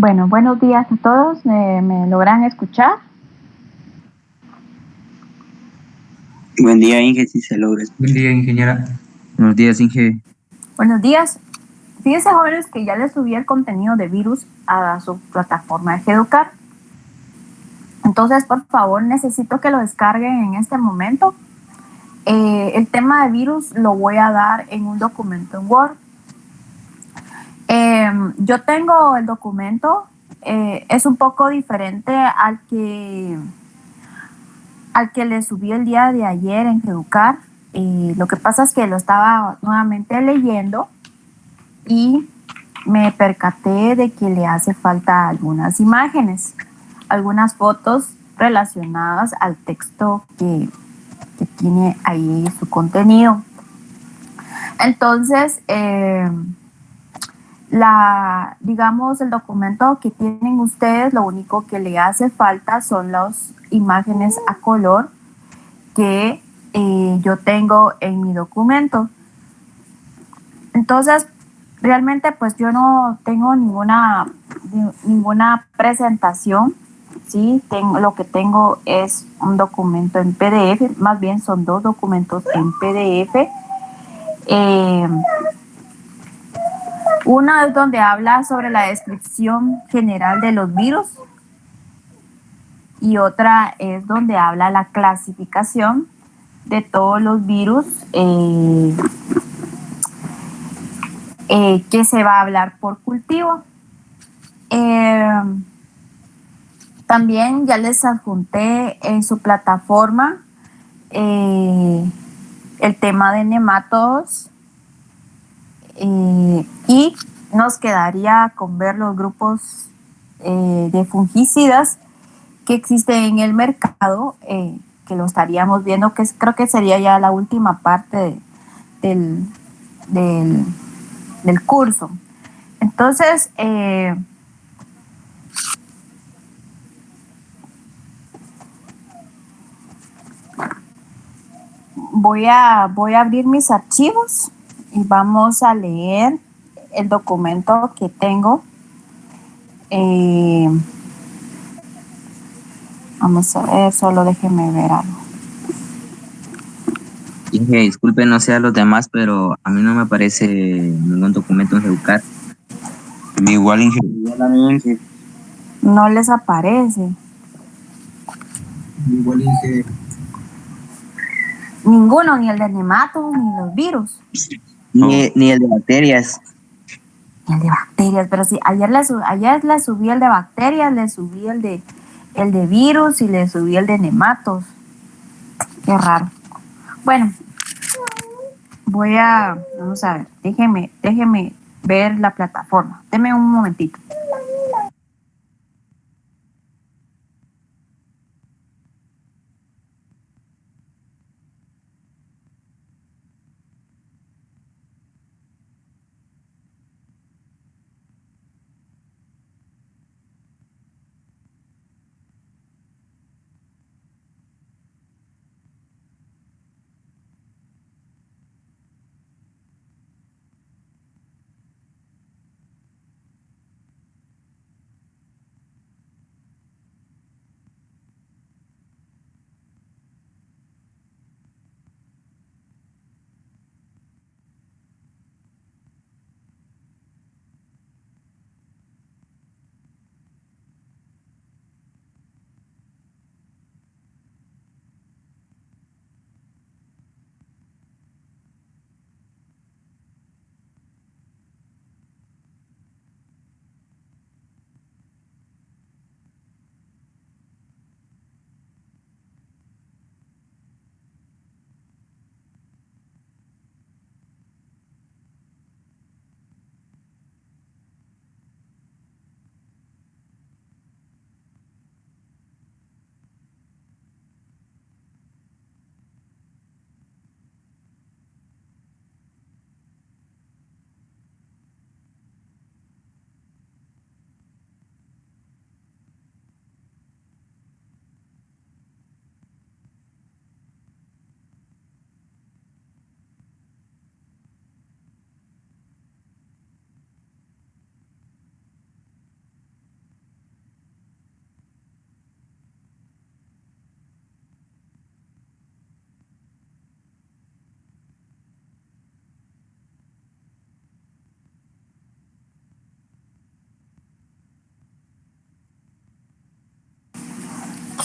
Bueno, buenos días a todos. ¿Me logran escuchar? Buen día, Inge, si se logra Buen escuchar. día, ingeniera. Buenos días, Inge. Buenos días. Fíjense, jóvenes, que ya les subí el contenido de virus a su plataforma de Educar. Entonces, por favor, necesito que lo descarguen en este momento. El tema de virus lo voy a dar en un documento en Word. Yo tengo el documento, es un poco diferente al que le subí el día de ayer en Educar. Lo que pasa es que lo estaba nuevamente leyendo y me percaté de que le hace falta algunas imágenes, algunas fotos relacionadas al texto que tiene ahí su contenido. Entonces, digamos, el documento que tienen ustedes, lo único que le hace falta son las imágenes a color que yo tengo en mi documento. Entonces, realmente pues yo no tengo ninguna presentación, ¿sí? Lo que tengo es un documento en PDF, más bien son dos documentos en PDF. Uno es donde habla sobre la descripción general de los virus y otra es donde habla la clasificación de todos los virus que se va a hablar por cultivo. También ya les adjunté en su plataforma el tema de nematodos y nos quedaría con ver los grupos de fungicidas que existen en el mercado, que lo estaríamos viendo, que creo que sería ya la última parte del, del, del curso. Entonces, voy a abrir mis archivos y vamos a leer el documento que tengo. Vamos a ver, solo déjenme ver algo. Inge, disculpe, no sé a los demás, pero a mí no me aparece ningún documento en Educar. A mí igual, Inge. Igual a mí, Inge. No les aparece. Igual, Inge. Ninguno, ni el de nematos, ni los virus. Ni el de bacterias. El de bacterias, pero sí, ayer le subí el de bacterias, le subí el de virus y le subí el de nematos. Qué raro. Bueno, vamos a ver, déjeme ver la plataforma. Deme un momentito.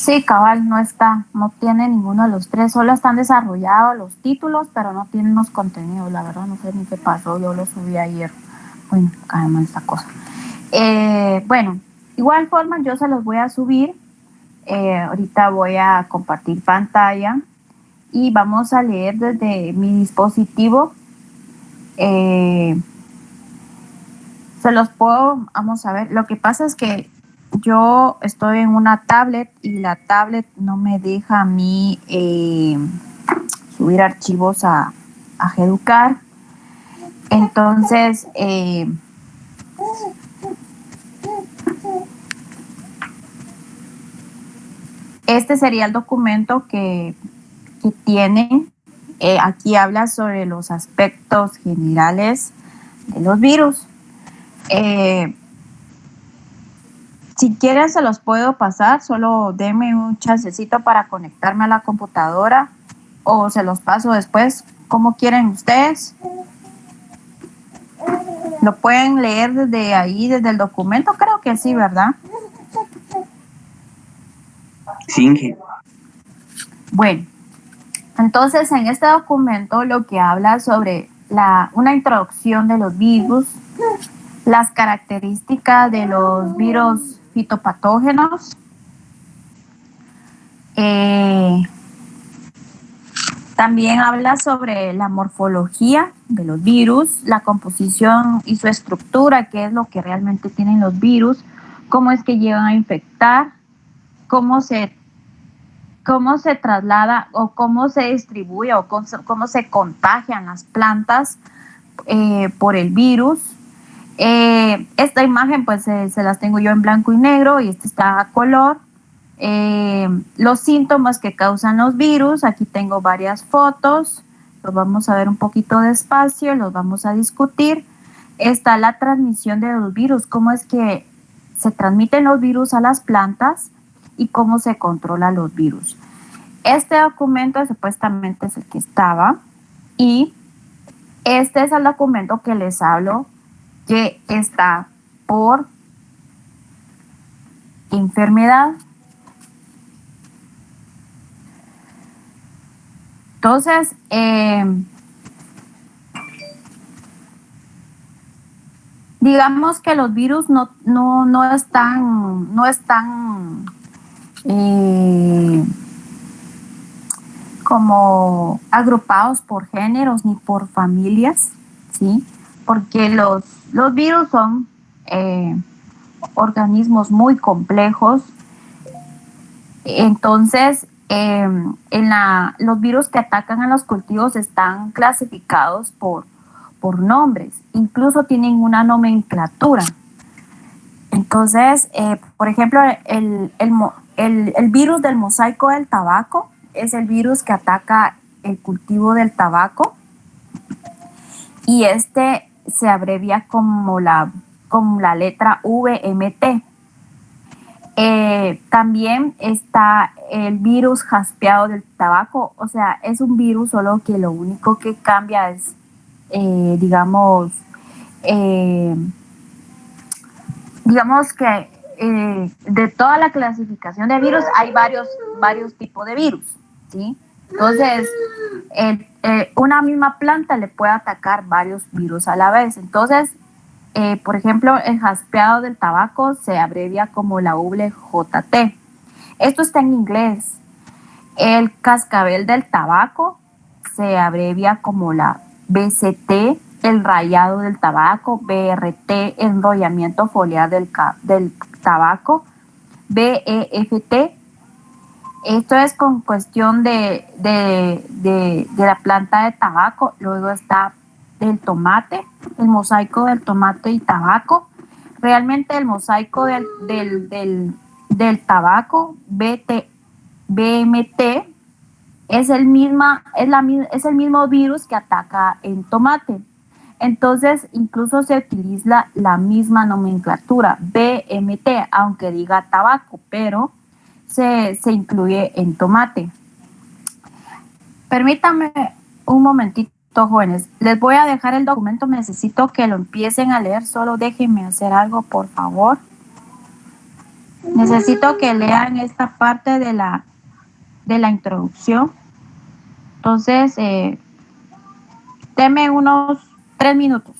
Sí, cabal, no está, no tiene ninguno de los tres, solo están desarrollados los títulos, pero no tienen los contenidos, la verdad no sé ni qué pasó, yo lo subí ayer. Bueno, cae mal esta cosa. Bueno, igual forma yo se los voy a subir, ahorita voy a compartir pantalla y vamos a leer desde mi dispositivo. Se los puedo, vamos a ver, lo que pasa es que yo estoy en una tablet y la tablet no me deja a mí subir archivos a Educar. Entonces, este sería el documento que tienen. Aquí habla sobre los aspectos generales de los virus. Si quieren se los puedo pasar, solo denme un chancecito para conectarme a la computadora o se los paso después, como quieren ustedes. Lo pueden leer desde ahí, desde el documento, creo que sí, ¿verdad? Sí, Inge. Bueno, entonces en este documento lo que habla sobre una introducción de los virus, las características de los virus fitopatógenos, también habla sobre la morfología de los virus, la composición y su estructura, qué es lo que realmente tienen los virus, cómo es que llegan a infectar, cómo se traslada o cómo se distribuye o cómo se contagian las plantas por el virus. Esta imagen pues se las tengo yo en blanco y negro y esta está a color. Los síntomas que causan los virus, aquí tengo varias fotos, los vamos a ver un poquito despacio, los vamos a discutir. Está la transmisión de los virus, cómo es que se transmiten los virus a las plantas y cómo se controlan los virus. Este documento supuestamente es el que estaba y este es el documento que les hablo que está por enfermedad. Entonces, digamos que los virus no están como agrupados por géneros ni por familias, ¿sí? Porque los virus son organismos muy complejos. Entonces, los virus que atacan a los cultivos están clasificados por nombres, incluso tienen una nomenclatura. Entonces, por ejemplo, el virus del mosaico del tabaco es el virus que ataca el cultivo del tabaco y este se abrevia como la letra VMT. También está el virus jaspeado del tabaco, o sea, es un virus, solo que lo único que cambia es, digamos que de toda la clasificación de virus hay varios tipos de virus, ¿sí? Entonces, una misma planta le puede atacar varios virus a la vez. Entonces, por ejemplo, el jaspeado del tabaco se abrevia como la WJT. Esto está en inglés. El cascabel del tabaco se abrevia como la BCT, el rayado del tabaco, BRT, enrollamiento foliar del tabaco, BEFT. Esto es con cuestión de la planta de tabaco. Luego está el tomate, el mosaico del tomate y tabaco. Realmente el mosaico del tabaco, BMT, es el mismo virus que ataca en tomate. Entonces, incluso se utiliza la misma nomenclatura, BMT, aunque diga tabaco, pero se incluye en tomate. Permítanme un momentito, jóvenes. Les voy a dejar el documento, necesito que lo empiecen a leer, solo déjenme hacer algo, por favor. Necesito que lean esta parte de la introducción. Entonces, deme unos 3 minutos.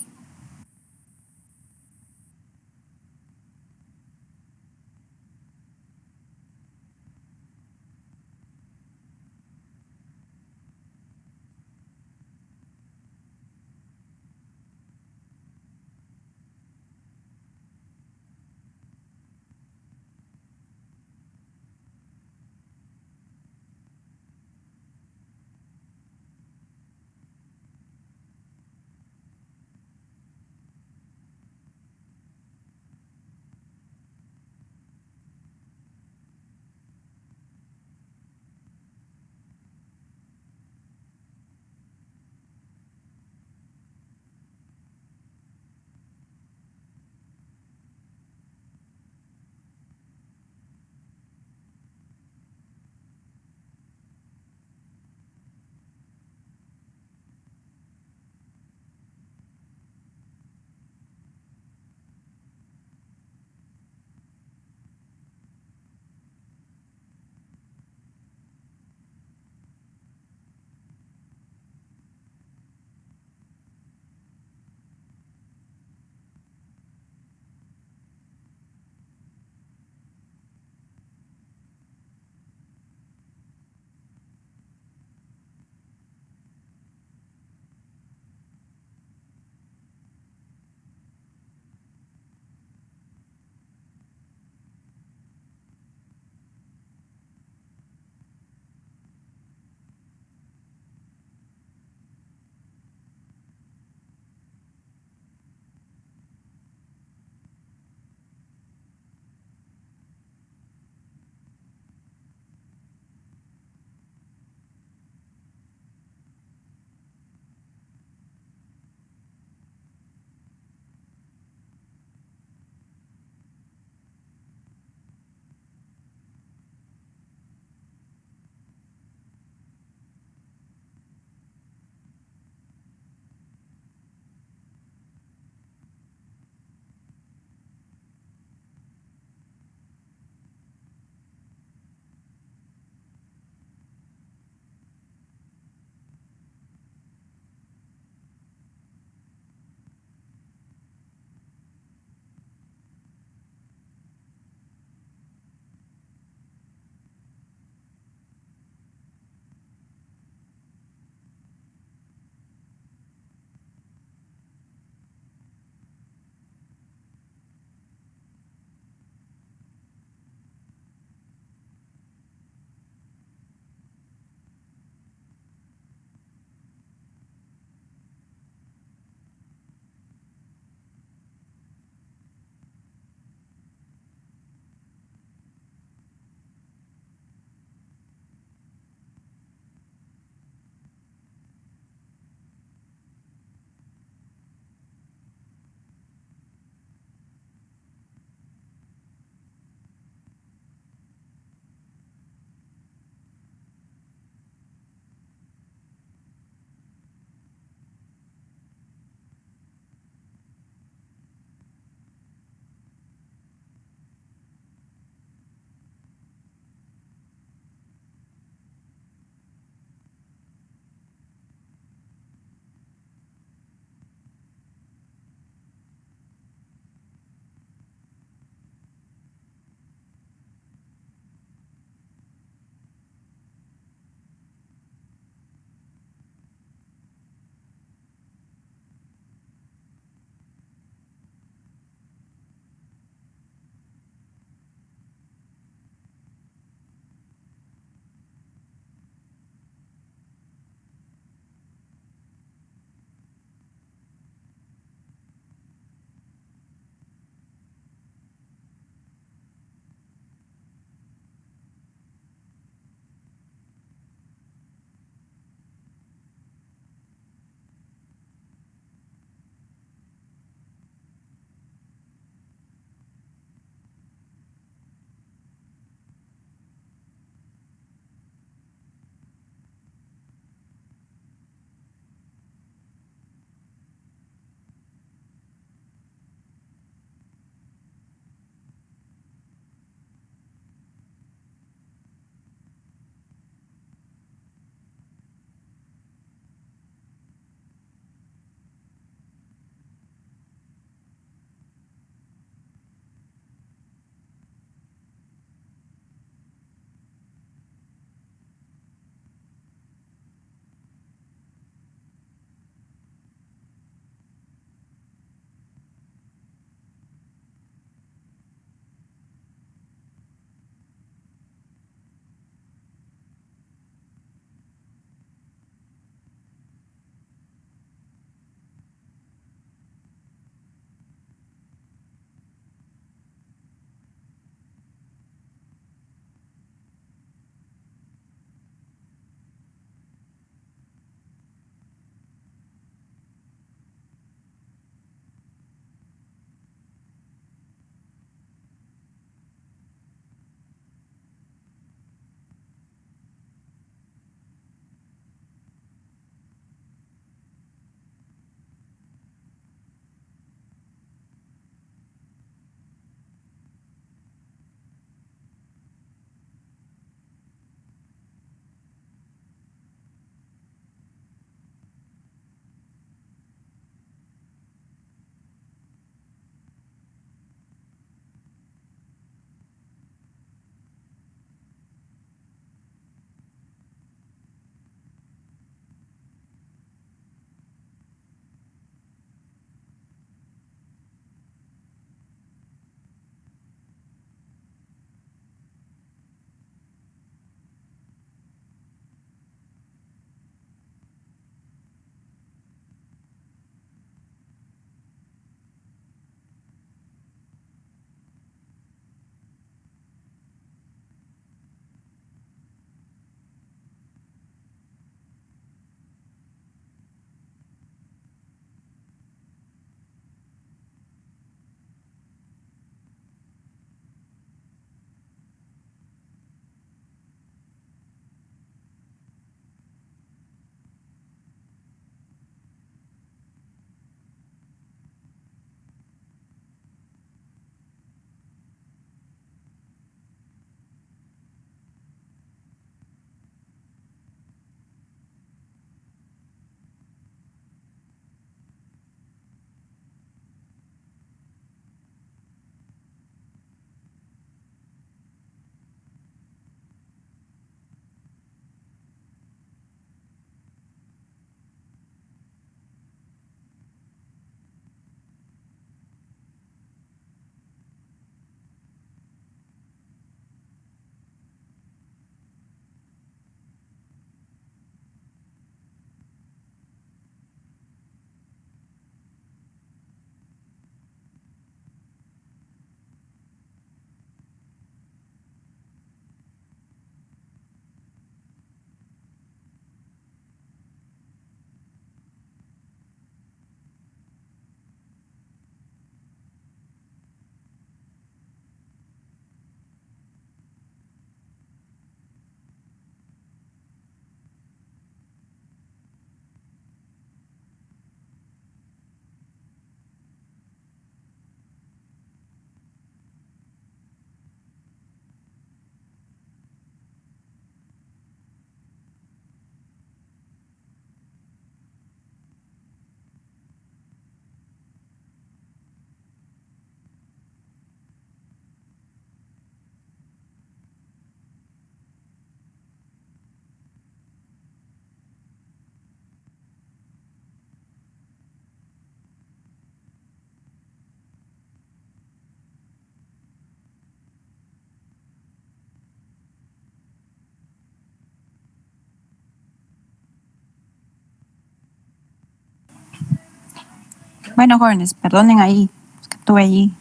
Bueno, jóvenes, perdonen ahí, es que estuve allí.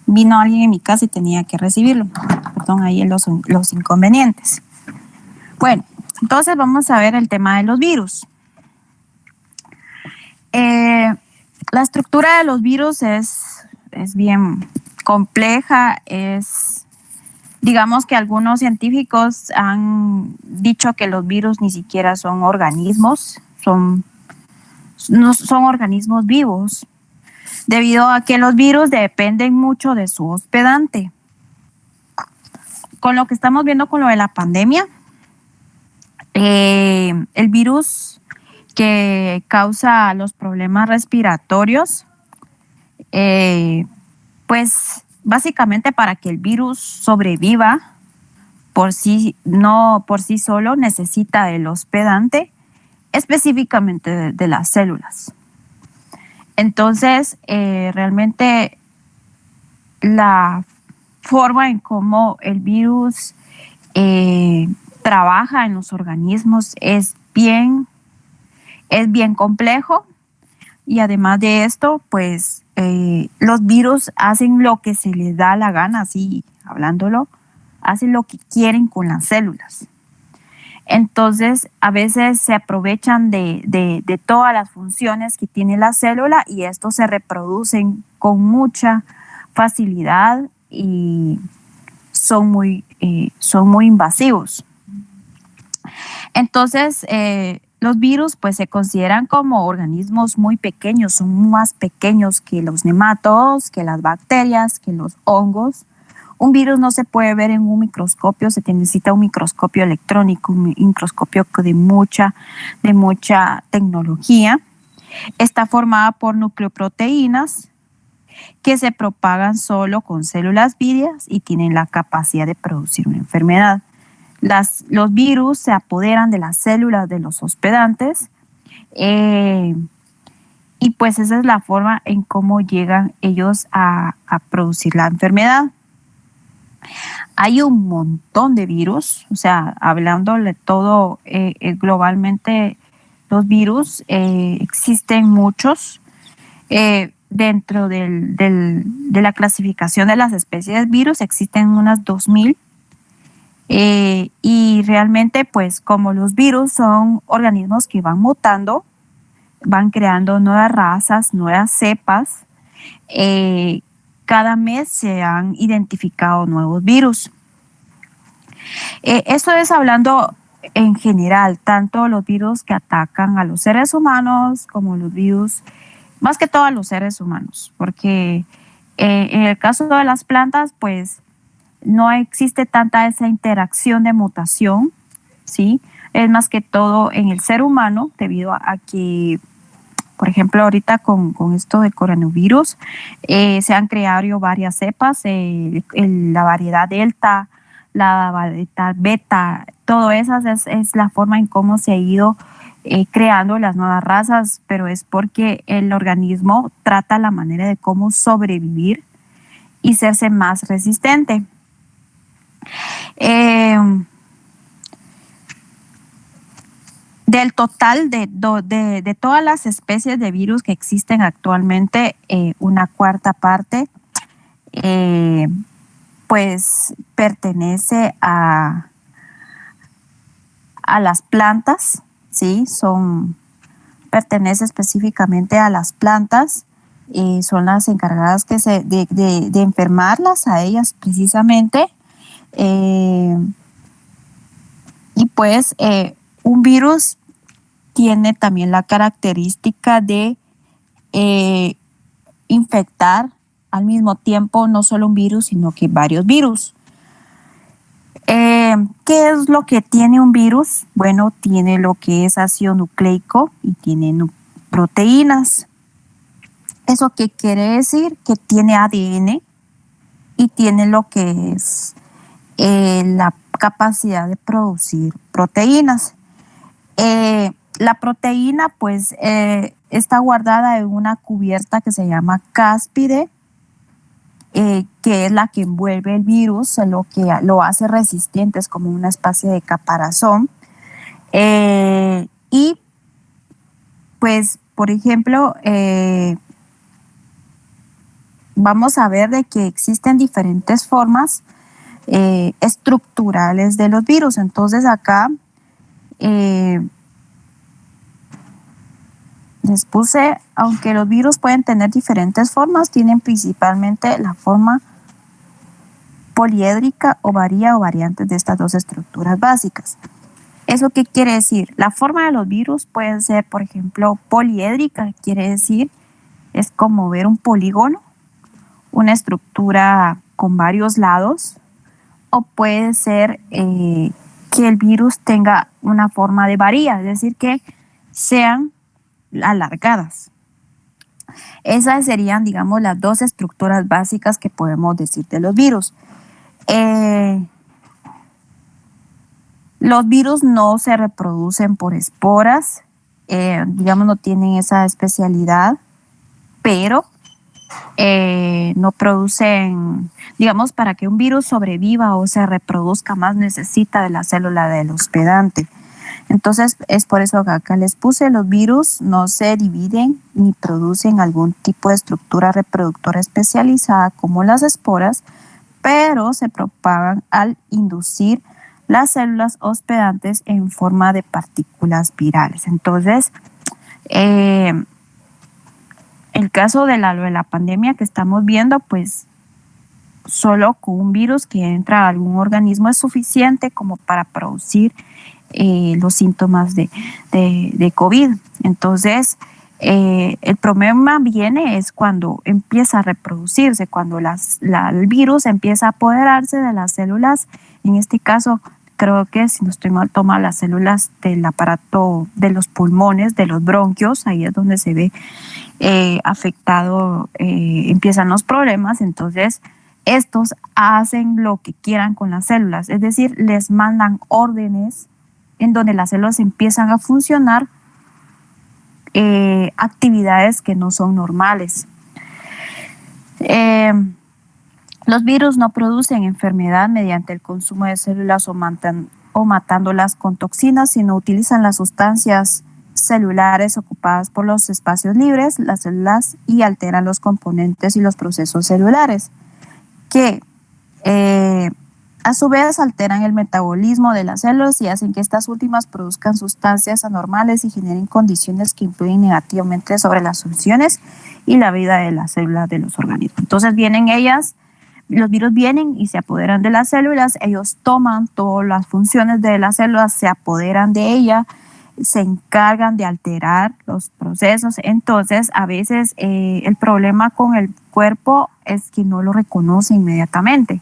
Vino alguien en mi casa y tenía que recibirlo. Perdón, ahí los inconvenientes. Bueno, entonces vamos a ver el tema de los virus. La estructura de los virus es bien compleja. Digamos que algunos científicos han dicho que los virus ni siquiera son organismos, no son organismos vivos, debido a que los virus dependen mucho de su hospedante. Con lo que estamos viendo con lo de la pandemia, el virus que causa los problemas respiratorios, pues básicamente para que el virus sobreviva por sí solo necesita el hospedante, específicamente de las células. Entonces, realmente la forma en cómo el virus trabaja en los organismos es bien complejo, y además de esto, pues los virus hacen lo que se les da la gana, así hablándolo, hacen lo que quieren con las células. Entonces, a veces se aprovechan de todas las funciones que tiene la célula, y estos se reproducen con mucha facilidad y son muy invasivos. Entonces, los virus pues se consideran como organismos muy pequeños, son más pequeños que los nematodos, que las bacterias, que los hongos. Un virus no se puede ver en un microscopio, se necesita un microscopio electrónico, un microscopio de mucha tecnología. Está formada por nucleoproteínas que se propagan solo con células vivas y tienen la capacidad de producir una enfermedad. Los virus se apoderan de las células de los hospedantes, y pues esa es la forma en cómo llegan ellos a producir la enfermedad. Hay un montón de virus, o sea, hablando de todo globalmente, los virus, existen muchos. Dentro de la clasificación de las especies de virus existen unas 2000. Y realmente, pues como los virus son organismos que van mutando, van creando nuevas razas, nuevas cepas, cada mes se han identificado nuevos virus. Esto es hablando en general, tanto los virus que atacan a los seres humanos como los virus, más que todo a los seres humanos, porque en el caso de las plantas, pues no existe tanta esa interacción de mutación, ¿sí? Es más que todo en el ser humano, debido a que, por ejemplo, ahorita con esto del coronavirus, se han creado varias cepas, la variedad delta, la variedad beta, todo eso es la forma en cómo se ha ido creando las nuevas razas, pero es porque el organismo trata la manera de cómo sobrevivir y hacerse más resistente. Del total de todas las especies de virus que existen actualmente, una cuarta parte pues pertenece a las plantas, ¿sí? Pertenece específicamente a las plantas, son las encargadas de enfermarlas a ellas precisamente. Y pues un virus tiene también la característica de infectar al mismo tiempo no solo un virus, sino que varios virus. ¿Qué es lo que tiene un virus? Bueno, tiene lo que es ácido nucleico y tiene proteínas. ¿Eso qué quiere decir? Que tiene ADN y tiene lo que es la capacidad de producir proteínas. La proteína pues está guardada en una cubierta que se llama cáspide, que es la que envuelve el virus, lo que lo hace resistente, es como una especie de caparazón. Y pues por ejemplo, vamos a ver de que existen diferentes formas estructurales de los virus. Entonces acá les puse, aunque los virus pueden tener diferentes formas, tienen principalmente la forma poliédrica o varía o variantes de estas dos estructuras básicas. ¿Eso qué quiere decir? La forma de los virus puede ser, por ejemplo, poliédrica, quiere decir, es como ver un polígono, una estructura con varios lados, o puede ser que el virus tenga una forma de varía, es decir, que sean alargadas. Esas serían, digamos, las dos estructuras básicas que podemos decir de los virus. Los virus no se reproducen por esporas, digamos, no tienen esa especialidad, pero no producen, digamos, para que un virus sobreviva o se reproduzca más necesita de la célula del hospedante. Entonces es por eso que acá les puse, los virus no se dividen ni producen algún tipo de estructura reproductora especializada como las esporas, pero se propagan al inducir las células hospedantes en forma de partículas virales. Entonces, el caso de la pandemia que estamos viendo, pues solo con un virus que entra a algún organismo es suficiente como para producir los síntomas de COVID. Entonces, el problema viene es cuando empieza a reproducirse, cuando el virus empieza a apoderarse de las células, en este caso creo que, si no estoy mal, toma las células del aparato de los pulmones, de los bronquios, ahí es donde se ve afectado, empiezan los problemas. Entonces estos hacen lo que quieran con las células, es decir, les mandan órdenes en donde las células empiezan a funcionar actividades que no son normales. Los virus no producen enfermedad mediante el consumo de células o matándolas con toxinas, sino utilizan las sustancias celulares ocupadas por los espacios libres, las células, y alteran los componentes y los procesos celulares, que a su vez alteran el metabolismo de las células y hacen que estas últimas produzcan sustancias anormales y generen condiciones que influyen negativamente sobre las funciones y la vida de las células de los organismos. Entonces los virus vienen y se apoderan de las células, ellos toman todas las funciones de las células, se apoderan de ellas, se encargan de alterar los procesos. Entonces, a veces el problema con el cuerpo es que no lo reconoce inmediatamente.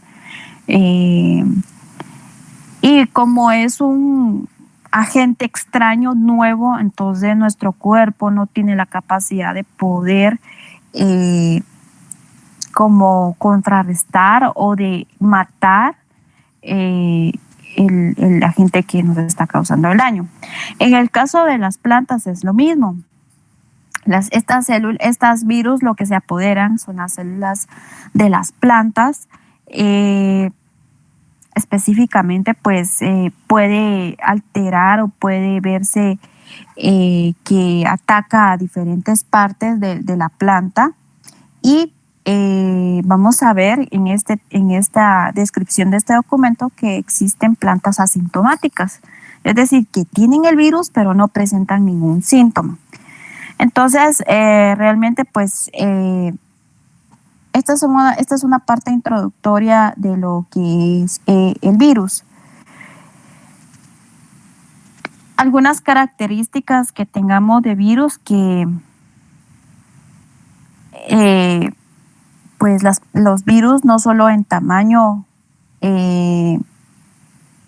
Y como es un agente extraño, nuevo, entonces nuestro cuerpo no tiene la capacidad de poder como contrarrestar o de matar el agente que nos está causando el daño. En el caso de las plantas es lo mismo. Estas virus lo que se apoderan son las células de las plantas. Específicamente, pues puede alterar o puede verse que ataca a diferentes partes de la planta. Y vamos a ver en esta descripción de este documento que existen plantas asintomáticas, es decir, que tienen el virus pero no presentan ningún síntoma. Entonces, realmente, pues, esta es una parte introductoria de lo que es el virus. Algunas características que tengamos de virus que pues los virus no solo en tamaño,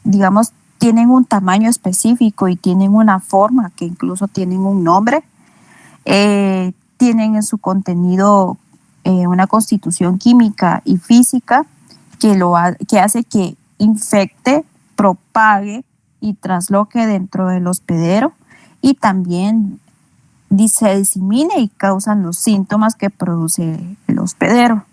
digamos, tienen un tamaño específico y tienen una forma que incluso tienen un nombre, tienen en su contenido una constitución química y física que hace que infecte, propague y trasloque dentro del hospedero, y también se disemine y causan los síntomas que produce el hospedero.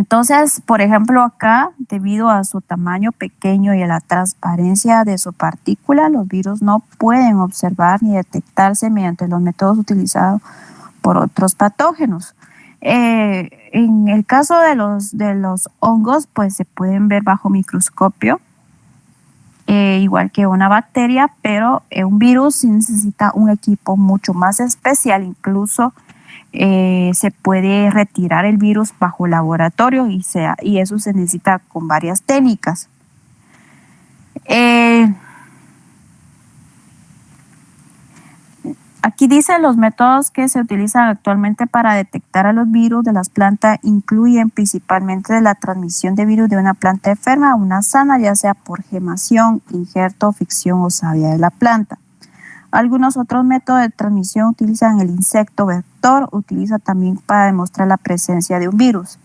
Entonces, por ejemplo, acá, debido a su tamaño pequeño y a la transparencia de su partícula, los virus no pueden observar ni detectarse mediante los métodos utilizados por otros patógenos. En el caso de los hongos, pues se pueden ver bajo microscopio, igual que una bacteria, pero un virus sí necesita un equipo mucho más especial. Incluso se puede retirar el virus bajo laboratorio y eso se necesita con varias técnicas. Aquí dice los métodos que se utilizan actualmente para detectar a los virus de las plantas incluyen principalmente la transmisión de virus de una planta enferma a una sana, ya sea por gemación, injerto, ficción o savia de la planta. Algunos otros métodos de transmisión utilizan el insecto vector, utiliza también para demostrar la presencia de un virus.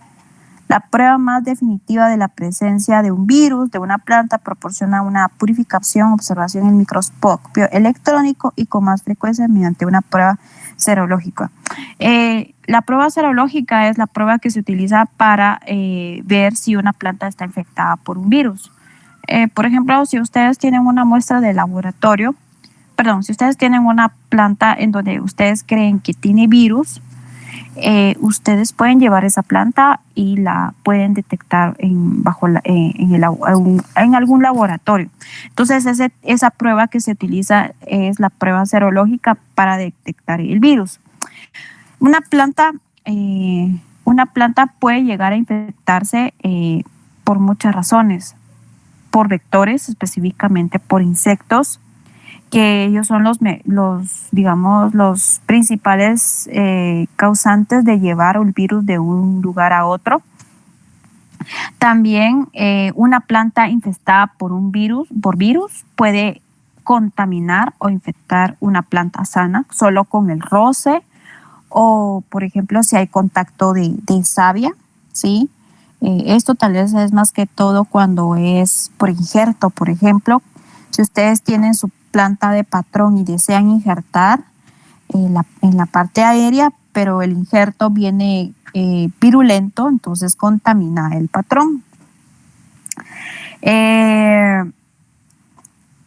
La prueba más definitiva de la presencia de un virus de una planta proporciona una purificación, observación en microscopio electrónico y con más frecuencia mediante una prueba serológica. La prueba serológica es la prueba que se utiliza para ver si una planta está infectada por un virus. Por ejemplo, si ustedes tienen una muestra de laboratorio, si ustedes tienen una planta en donde ustedes creen que tiene virus, ustedes pueden llevar esa planta y la pueden detectar en algún laboratorio. Entonces, esa prueba que se utiliza es la prueba serológica para detectar el virus. Una planta puede llegar a infectarse por muchas razones, por vectores, específicamente por insectos, que ellos son los principales causantes de llevar el virus de un lugar a otro. También una planta infestada por virus puede contaminar o infectar una planta sana solo con el roce o, por ejemplo, si hay contacto de savia, ¿sí? Esto tal vez es más que todo cuando es por injerto, por ejemplo. Si ustedes tienen su planta de patrón y desean injertar en la parte aérea, pero el injerto viene virulento, entonces contamina el patrón.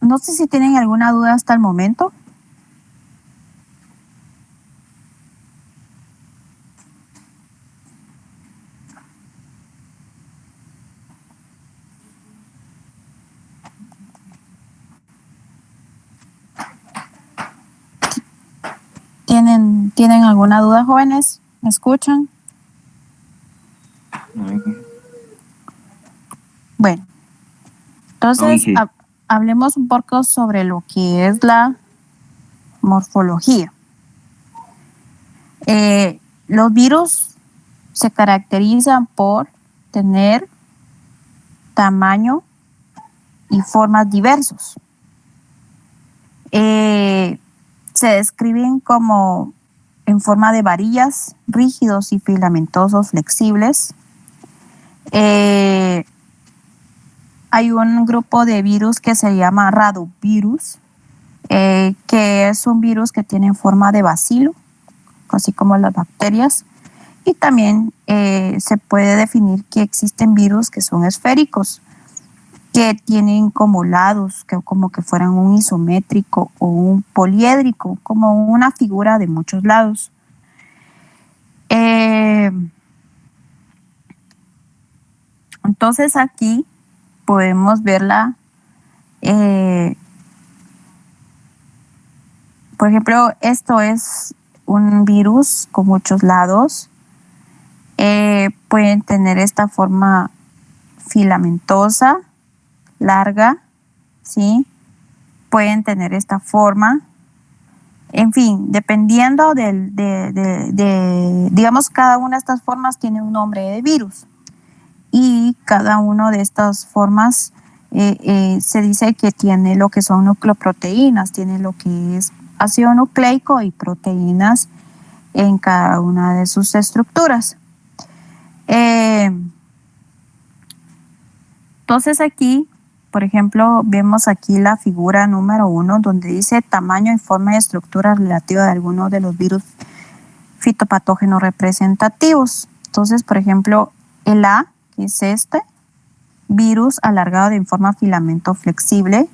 No sé si tienen alguna duda hasta el momento. ¿Tienen alguna duda, jóvenes? ¿Me escuchan? Bueno, entonces hablemos un poco sobre lo que es la morfología. Los virus se caracterizan por tener tamaño y formas diversos. Se describen como en forma de varillas, rígidos y filamentosos flexibles. Hay un grupo de virus que se llama Rhadovirus, que es un virus que tiene forma de bacilo, así como las bacterias. Y también se puede definir que existen virus que son esféricos, que tienen como lados, como que fueran un isométrico o un poliédrico, como una figura de muchos lados. Entonces aquí podemos verla, por ejemplo, esto es un virus con muchos lados. Pueden tener esta forma filamentosa, larga, ¿sí? Pueden tener esta forma. En fin, dependiendo digamos, cada una de estas formas tiene un nombre de virus. Y cada una de estas formas se dice que tiene lo que son nucleoproteínas, tiene lo que es ácido nucleico y proteínas en cada una de sus estructuras. Entonces aquí, por ejemplo, vemos aquí la figura número 1 donde dice tamaño y forma y estructura relativa de algunos de los virus fitopatógenos representativos. Entonces, por ejemplo, El A, que es este, virus alargado de forma filamento flexible.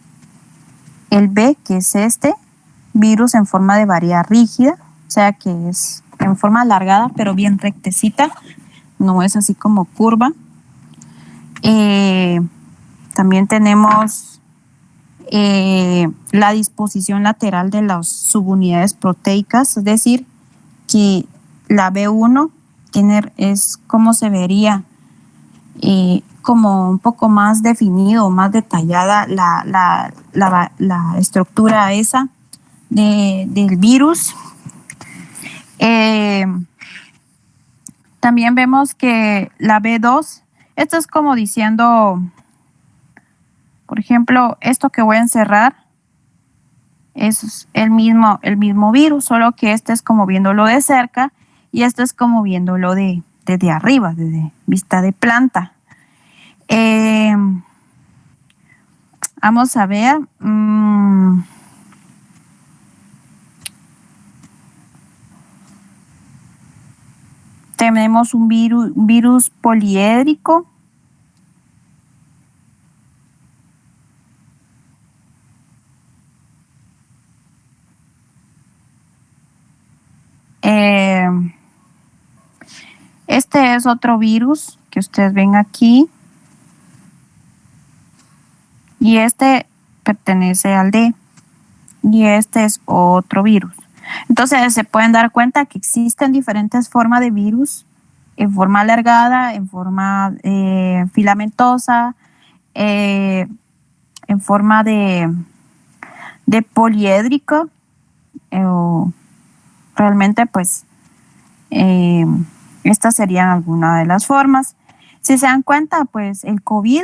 El B, que es este, virus en forma de varilla rígida, o sea que es en forma alargada pero bien rectecita, no es así como curva. También tenemos la disposición lateral de las subunidades proteicas, es decir, que la B1 es como se vería como un poco más definido, más detallada la estructura esa del virus. También vemos que la B2, esto es como diciendo, por ejemplo, esto que voy a encerrar es el mismo virus, solo que este es como viéndolo de cerca y este es como viéndolo desde arriba, desde vista de planta. Vamos a ver. Tenemos un virus poliédrico. Este es otro virus que ustedes ven aquí. Y este pertenece al D. Y este es otro virus. Entonces se pueden dar cuenta que existen diferentes formas de virus, en forma alargada, en forma filamentosa, en forma de poliédrico. Realmente pues estas serían algunas de las formas. Si se dan cuenta, pues el COVID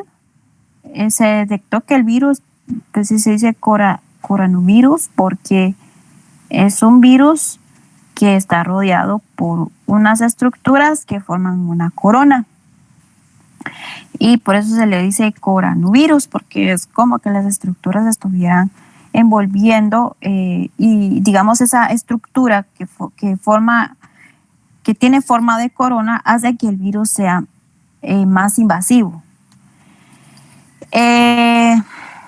se detectó que el virus, pues sí se dice coronavirus porque es un virus que está rodeado por unas estructuras que forman una corona. Y por eso se le dice coronavirus, porque es como que las estructuras estuvieran envolviendo y digamos esa estructura que tiene forma de corona hace que el virus sea más invasivo.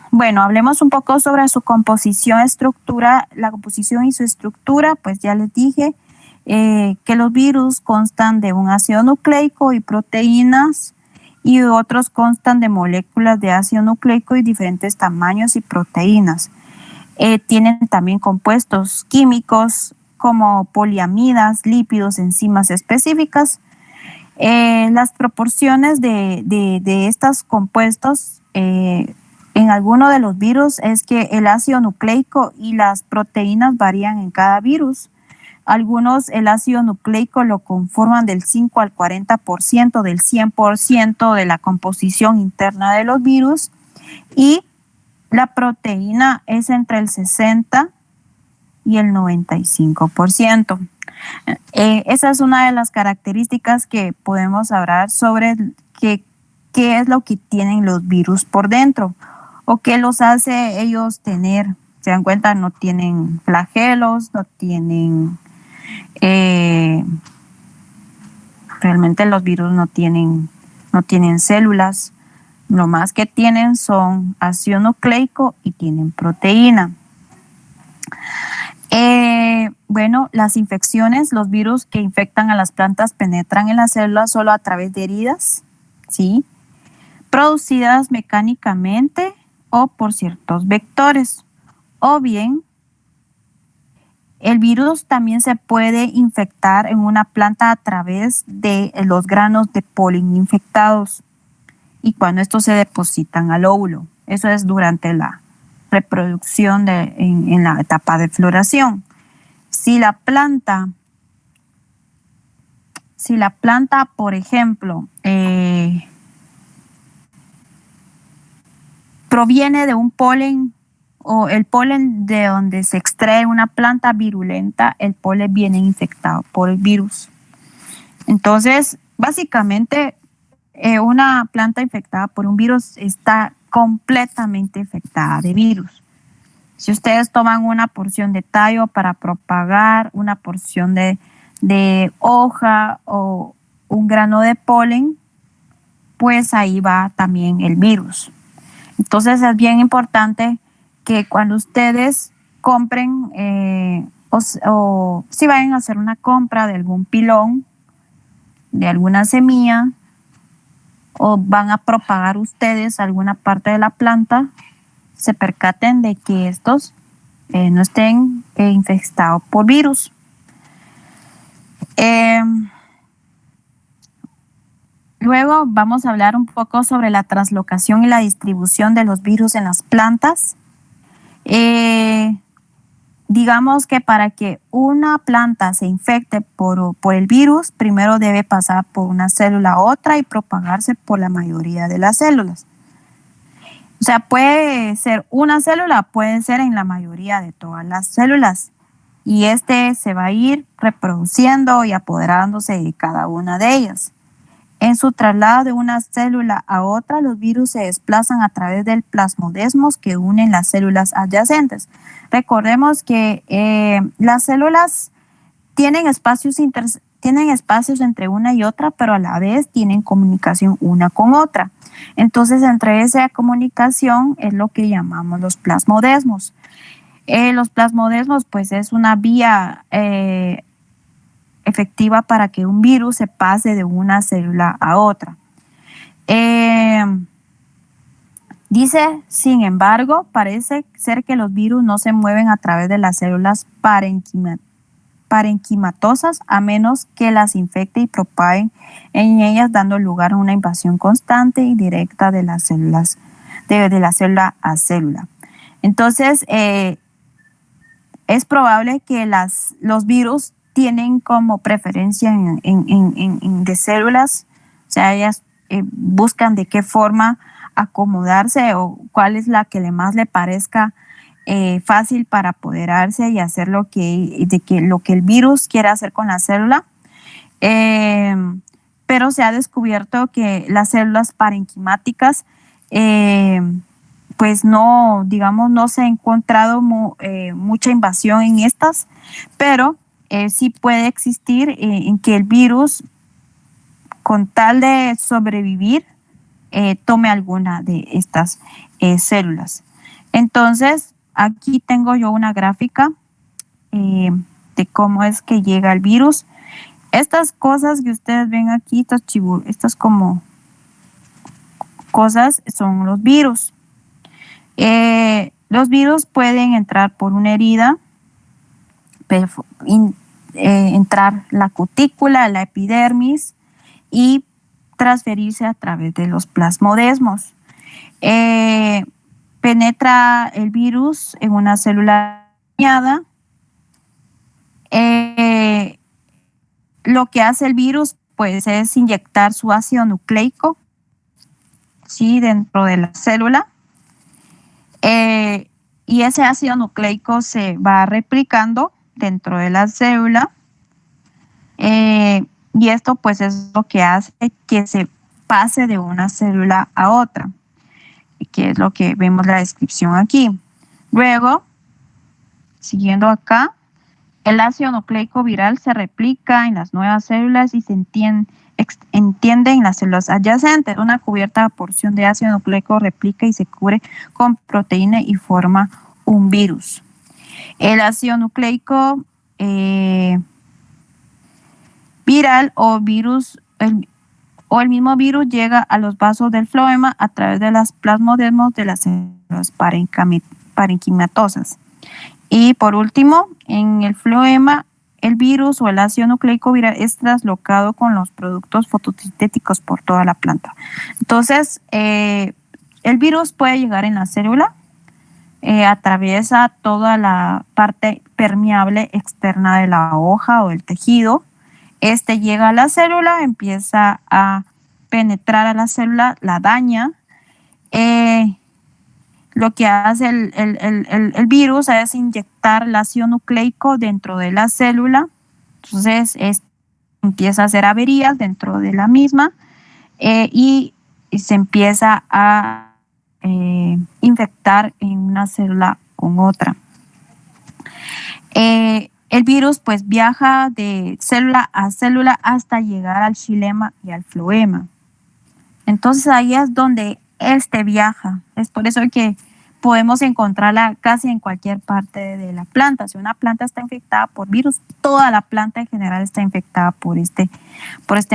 Bueno, hablemos un poco sobre su composición, estructura, la composición y su estructura. Pues ya les dije que los virus constan de un ácido nucleico y proteínas, y otros constan de moléculas de ácido nucleico y diferentes tamaños y proteínas. Tienen también compuestos químicos como poliamidas, lípidos, enzimas específicas. Las proporciones de estos compuestos en alguno de los virus es que el ácido nucleico y las proteínas varían en cada virus. Algunos el ácido nucleico lo conforman del 5 al 40% del 100% de la composición interna de los virus, y la proteína es entre el 60 y el 95%. Esa es una de las características que podemos hablar sobre qué es lo que tienen los virus por dentro o qué los hace ellos tener. Se dan cuenta, no tienen flagelos, no tienen realmente los virus no tienen células. Lo más que tienen son ácido nucleico y tienen proteína. Bueno, las infecciones, los virus que infectan a las plantas penetran en las células solo a través de heridas, ¿sí? Producidas mecánicamente o por ciertos vectores. O bien, el virus también se puede infectar en una planta a través de los granos de polen infectados y cuando estos se depositan al óvulo. Eso es durante la reproducción en la etapa de floración. Si la planta, por ejemplo, proviene de un polen o el polen de donde se extrae una planta virulenta, el polen viene infectado por el virus. Entonces, básicamente, una planta infectada por un virus está completamente infectada de virus. Si ustedes toman una porción de tallo para propagar una porción de hoja o un grano de polen, pues ahí va también el virus. Entonces es bien importante que cuando ustedes compren o si vayan a hacer una compra de algún pilón, de alguna semilla, o van a propagar ustedes alguna parte de la planta, se percaten de que estos no estén infectados por virus. Luego vamos a hablar un poco sobre la translocación y la distribución de los virus en las plantas. Digamos que para que una planta se infecte por el virus, primero debe pasar por una célula a otra y propagarse por la mayoría de las células. O sea, puede ser una célula, puede ser en la mayoría de todas las células. Y se va a ir reproduciendo y apoderándose de cada una de ellas. En su traslado de una célula a otra, los virus se desplazan a través del plasmodesmos que unen las células adyacentes. Recordemos que las células tienen espacios entre una y otra, pero a la vez tienen comunicación una con otra. Entonces, entre esa comunicación es lo que llamamos los plasmodesmos. Los plasmodesmos, pues, es una vía efectiva para que un virus se pase de una célula a otra. Dice, sin embargo, parece ser que los virus no se mueven a través de las células parenquimatosas a menos que las infecte y propaguen en ellas, dando lugar a una invasión constante y directa de las células, de la célula a célula. Entonces, es probable que los virus tienen como preferencia de células, o sea, ellas buscan de qué forma acomodarse o cuál es la que más le parezca fácil para apoderarse y hacer lo que el virus quiere hacer con la célula. Pero se ha descubierto que las células parenquimáticas pues no se ha encontrado mucha invasión en estas, pero sí puede existir en que el virus, con tal de sobrevivir, tome alguna de estas células. Entonces, aquí tengo yo una gráfica de cómo es que llega el virus. Estas cosas que ustedes ven aquí, estas como cosas son los virus. Los virus pueden entrar por una herida, entrar la cutícula, la epidermis y transferirse a través de los plasmodesmos. Penetra el virus en una célula dañada. Lo que hace el virus pues es inyectar su ácido nucleico, ¿sí?, dentro de la célula. Y ese ácido nucleico se va replicando dentro de la célula. Y esto pues es lo que hace que se pase de una célula a otra, que es lo que vemos la descripción aquí. Luego, siguiendo acá, el ácido nucleico viral se replica en las nuevas células y se entiende en las células adyacentes. Una cubierta porción de ácido nucleico replica y se cubre con proteína y forma un virus. El ácido nucleico viral o virus, el mismo virus llega a los vasos del floema a través de las plasmodesmos de las células parenquimatosas. Y por último, en el floema, el virus o el ácido nucleico viral es traslocado con los productos fotosintéticos por toda la planta. Entonces, el virus puede llegar en la célula, atraviesa toda la parte permeable externa de la hoja o del tejido. Llega a la célula, empieza a penetrar a la célula, la daña. Lo que hace el virus es inyectar el ácido nucleico dentro de la célula. Entonces empieza a hacer averías dentro de la misma y se empieza a infectar en una célula con otra. El virus pues viaja de célula a célula hasta llegar al xilema y al floema. Entonces ahí es donde viaja. Es por eso que podemos encontrarla casi en cualquier parte de la planta. Si una planta está infectada por virus, toda la planta en general está infectada por este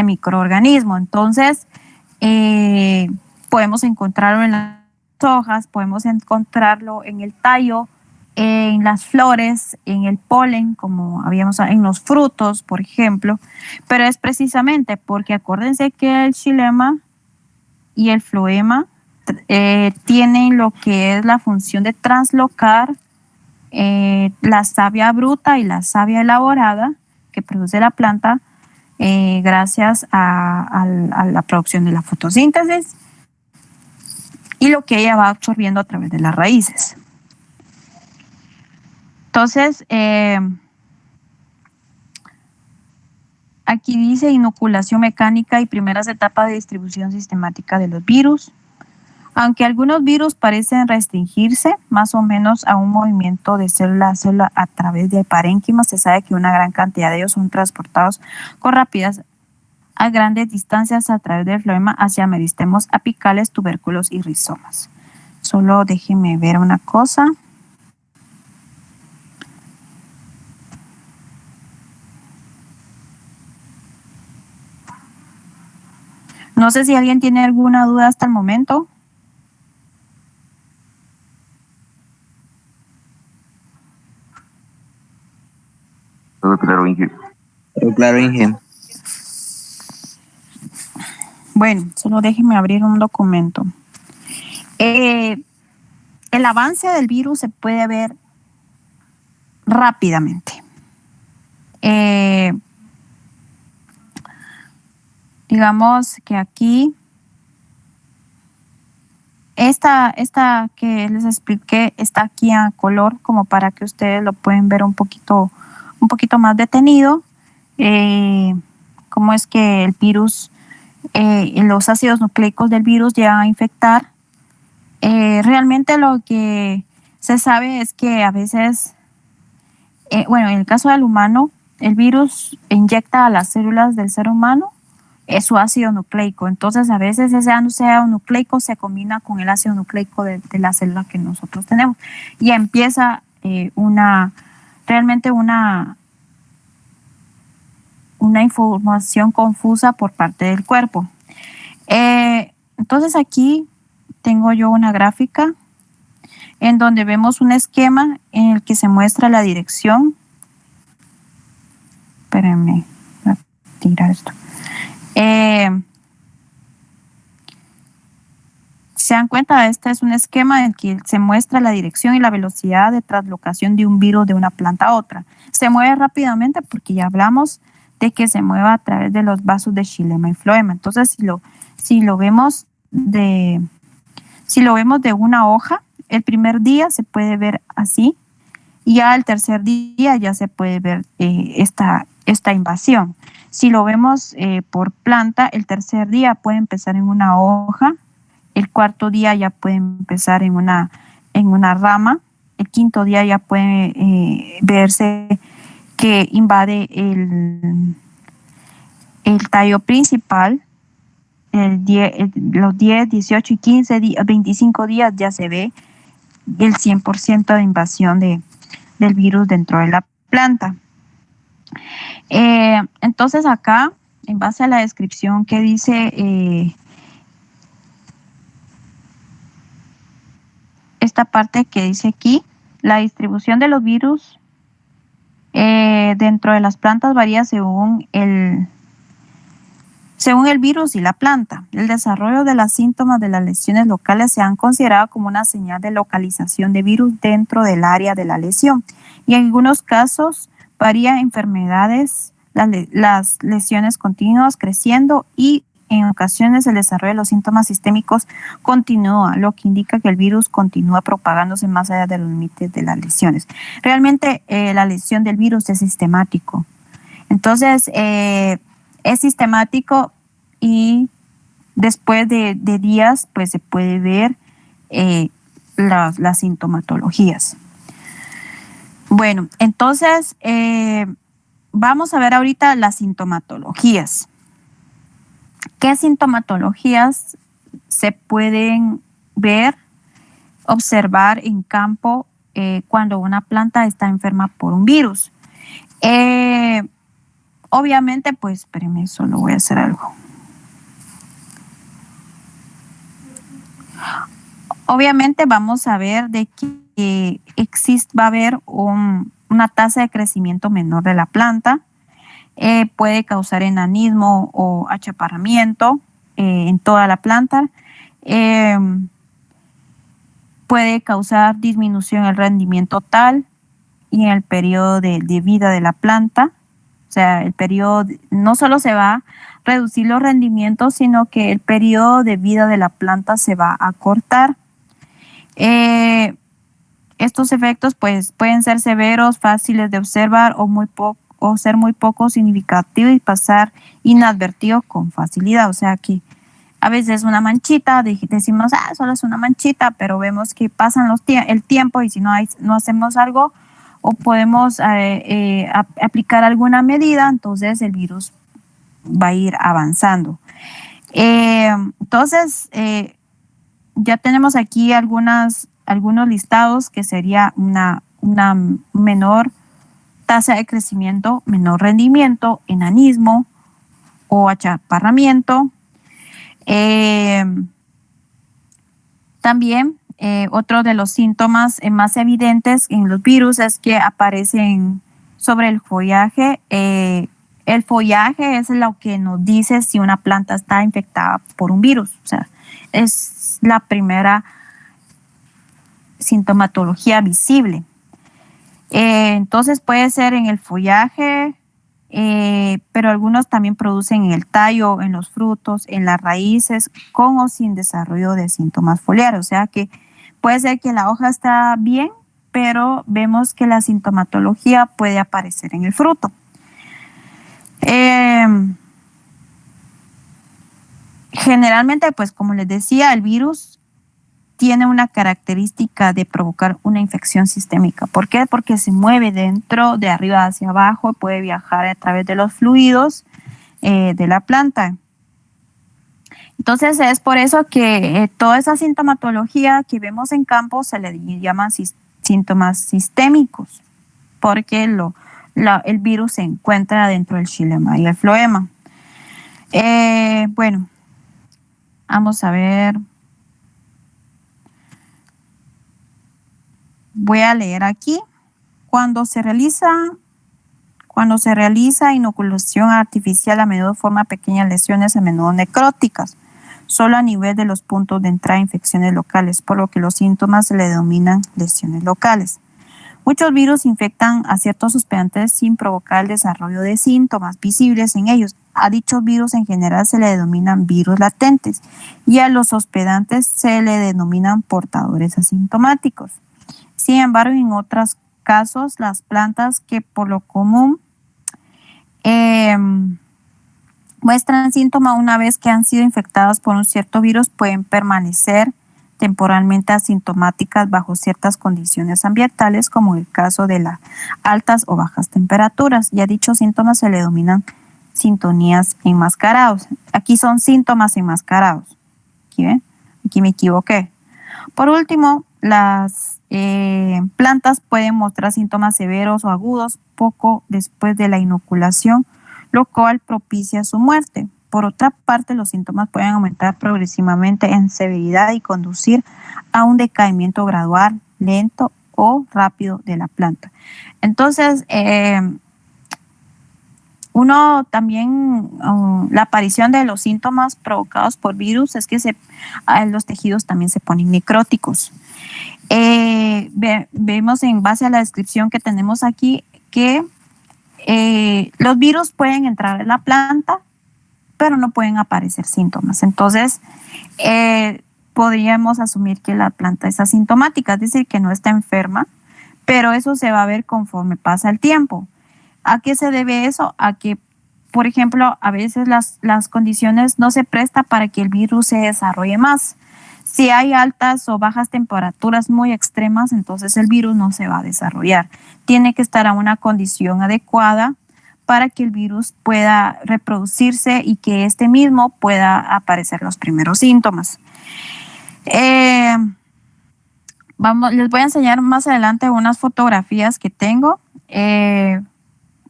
microorganismo. Entonces, podemos encontrarlo en las hojas, podemos encontrarlo en el tallo, en las flores, en el polen, como habíamos en los frutos, por ejemplo. Pero es precisamente porque acuérdense que el xilema y el floema tienen lo que es la función de translocar la savia bruta y la savia elaborada que produce la planta gracias a la producción de la fotosíntesis y lo que ella va absorbiendo a través de las raíces. Entonces, aquí dice inoculación mecánica y primeras etapas de distribución sistemática de los virus. Aunque algunos virus parecen restringirse más o menos a un movimiento de célula a célula a través de parénquimas, se sabe que una gran cantidad de ellos son transportados con rapidez a grandes distancias a través del floema hacia meristemos apicales, tubérculos y rizomas. Solo déjenme ver una cosa. No sé si alguien tiene alguna duda hasta el momento. Todo claro, Inge. Pero claro, Inge. Bueno, solo déjenme abrir un documento. El avance del virus se puede ver rápidamente. Digamos que aquí, esta que les expliqué está aquí a color como para que ustedes lo pueden ver un poquito más detenido. Cómo es que el virus, los ácidos nucleicos del virus llegan a infectar. Realmente lo que se sabe es que a veces, en el caso del humano, el virus inyecta a las células del ser humano su ácido nucleico. Entonces, a veces ese ácido nucleico se combina con el ácido nucleico de la célula que nosotros tenemos y empieza realmente una información confusa por parte del cuerpo. Entonces, aquí tengo yo una gráfica en donde vemos un esquema en el que se muestra la dirección. Espérenme, voy a tirar esto. Se dan cuenta, este es un esquema en el que se muestra la dirección y la velocidad de translocación de un virus de una planta a otra. Se mueve rápidamente porque ya hablamos de que se mueva a través de los vasos de xilema y floema. Entonces, si lo vemos de una hoja, el primer día se puede ver así y ya el tercer día ya se puede ver esta invasión. Si lo vemos por planta, el tercer día puede empezar en una hoja, el cuarto día ya puede empezar en una rama, el quinto día ya puede verse que invade el tallo principal. Los 10, 18 y 15 días, 25 días ya se ve el 100% de invasión del virus dentro de la planta. Entonces acá, en base a la descripción que dice esta parte que dice aquí, la distribución de los virus dentro de las plantas varía según el virus y la planta. El desarrollo de los síntomas de las lesiones locales se han considerado como una señal de localización de virus dentro del área de la lesión. Y en algunos casos varía enfermedades, las lesiones continuas creciendo y en ocasiones el desarrollo de los síntomas sistémicos continúa, lo que indica que el virus continúa propagándose más allá de los límites de las lesiones. Realmente la lesión del virus es sistemático. Entonces, es sistemático y después de días pues se puede ver las sintomatologías. Bueno, entonces vamos a ver ahorita las sintomatologías. ¿Qué sintomatologías se pueden ver, observar en campo cuando una planta está enferma por un virus? Obviamente, pues, espérenme, solo voy a hacer algo. Obviamente vamos a ver de que va a haber una tasa de crecimiento menor de la planta. Puede causar enanismo o achaparramiento en toda la planta. Puede causar disminución en el rendimiento total y en el periodo de vida de la planta. O sea, el periodo no solo se va a reducir los rendimientos, sino que el periodo de vida de la planta se va a cortar. Estos efectos pues, pueden ser severos, fáciles de observar o ser muy poco significativos y pasar inadvertidos con facilidad. O sea que a veces una manchita, decimos, solo es una manchita, pero vemos que pasan el tiempo y si no hacemos algo o podemos aplicar alguna medida, entonces el virus va a ir avanzando. Entonces, ya tenemos aquí algunos listados que sería una menor tasa de crecimiento, menor rendimiento, enanismo o achaparramiento. También otro de los síntomas más evidentes en los virus es que aparecen sobre el follaje. El follaje es lo que nos dice si una planta está infectada por un virus. O sea, es la primera sintomatología visible. Entonces puede ser en el follaje, pero algunos también producen en el tallo, en los frutos, en las raíces, con o sin desarrollo de síntomas foliares. O sea que puede ser que la hoja está bien, pero vemos que la sintomatología puede aparecer en el fruto. Generalmente, pues como les decía, el virus tiene una característica de provocar una infección sistémica. ¿Por qué? Porque se mueve de arriba hacia abajo y puede viajar a través de los fluidos de la planta. Entonces es por eso que toda esa sintomatología que vemos en campo se le llaman síntomas sistémicos, porque el virus se encuentra dentro del xilema y el floema. Bueno, vamos a ver. Voy a leer aquí. Cuando se realiza inoculación artificial, a menudo forma pequeñas lesiones, a menudo necróticas, solo a nivel de los puntos de entrada de infecciones locales, por lo que los síntomas se le denominan lesiones locales. Muchos virus infectan a ciertos hospedantes sin provocar el desarrollo de síntomas visibles en ellos. A dichos virus en general se le denominan virus latentes y a los hospedantes se le denominan portadores asintomáticos. Sin embargo, en otros casos, las plantas que por lo común muestran síntomas una vez que han sido infectadas por un cierto virus pueden permanecer temporalmente asintomáticas bajo ciertas condiciones ambientales, como el caso de las altas o bajas temperaturas. Y a dichos síntomas se le denominan sintonías enmascarados. Aquí son síntomas enmascarados. ¿Aquí ven? Aquí me equivoqué. Por último, las plantas pueden mostrar síntomas severos o agudos poco después de la inoculación, lo cual propicia su muerte. Por otra parte, los síntomas pueden aumentar progresivamente en severidad y conducir a un decaimiento gradual, lento o rápido de la planta. Entonces, la aparición de los síntomas provocados por virus es que los tejidos también se ponen necróticos. Vemos en base a la descripción que tenemos aquí que los virus pueden entrar en la planta, pero no pueden aparecer síntomas. Entonces, podríamos asumir que la planta es asintomática, es decir, que no está enferma, pero eso se va a ver conforme pasa el tiempo. ¿A qué se debe eso? A que, por ejemplo, a veces las condiciones no se prestan para que el virus se desarrolle más. Si hay altas o bajas temperaturas muy extremas, entonces el virus no se va a desarrollar. Tiene que estar a una condición adecuada para que el virus pueda reproducirse y que este mismo pueda aparecer los primeros síntomas. Les voy a enseñar más adelante unas fotografías que tengo.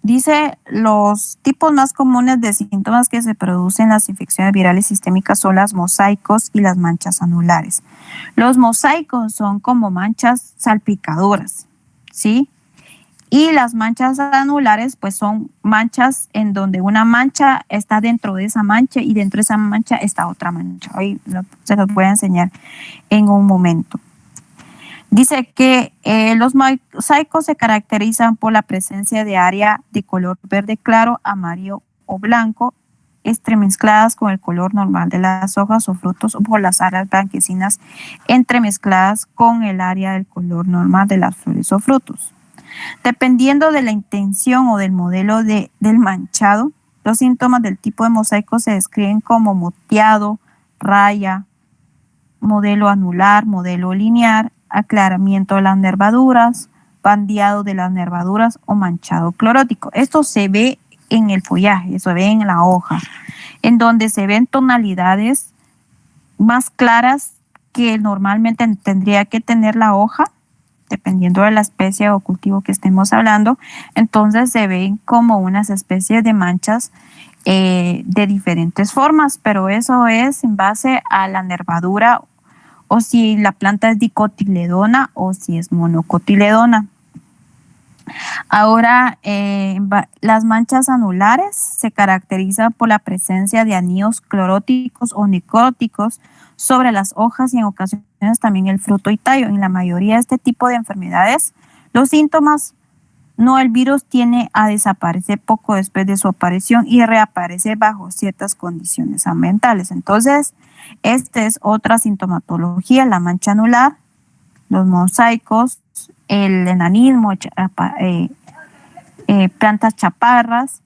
Dice, los tipos más comunes de síntomas que se producen en las infecciones virales sistémicas son las mosaicos y las manchas anulares. Los mosaicos son como manchas salpicadoras, ¿sí? Y las manchas anulares, pues son manchas en donde una mancha está dentro de esa mancha y dentro de esa mancha está otra mancha. Hoy se los voy a enseñar en un momento. Dice que los mosaicos se caracterizan por la presencia de área de color verde claro, amarillo o blanco, entremezcladas con el color normal de las hojas o frutos o por las áreas blanquecinas entremezcladas con el área del color normal de las flores o frutos. Dependiendo de la intención o del modelo del manchado, los síntomas del tipo de mosaico se describen como moteado, raya, modelo anular, modelo lineal, aclaramiento de las nervaduras, bandeado de las nervaduras o manchado clorótico. Esto se ve en el follaje, se ve en la hoja, en donde se ven tonalidades más claras que normalmente tendría que tener la hoja, dependiendo de la especie o cultivo que estemos hablando. Entonces se ven como unas especies de manchas de diferentes formas, pero eso es en base a la nervadura o si la planta es dicotiledona o si es monocotiledona. Ahora, las manchas anulares se caracterizan por la presencia de anillos cloróticos o necróticos sobre las hojas y en ocasiones también el fruto y tallo. En la mayoría de este tipo de enfermedades, los síntomas, el virus tiende a desaparecer poco después de su aparición y reaparece bajo ciertas condiciones ambientales. Entonces, esta es otra sintomatología, la mancha anular, los mosaicos, el enanismo, plantas chaparras.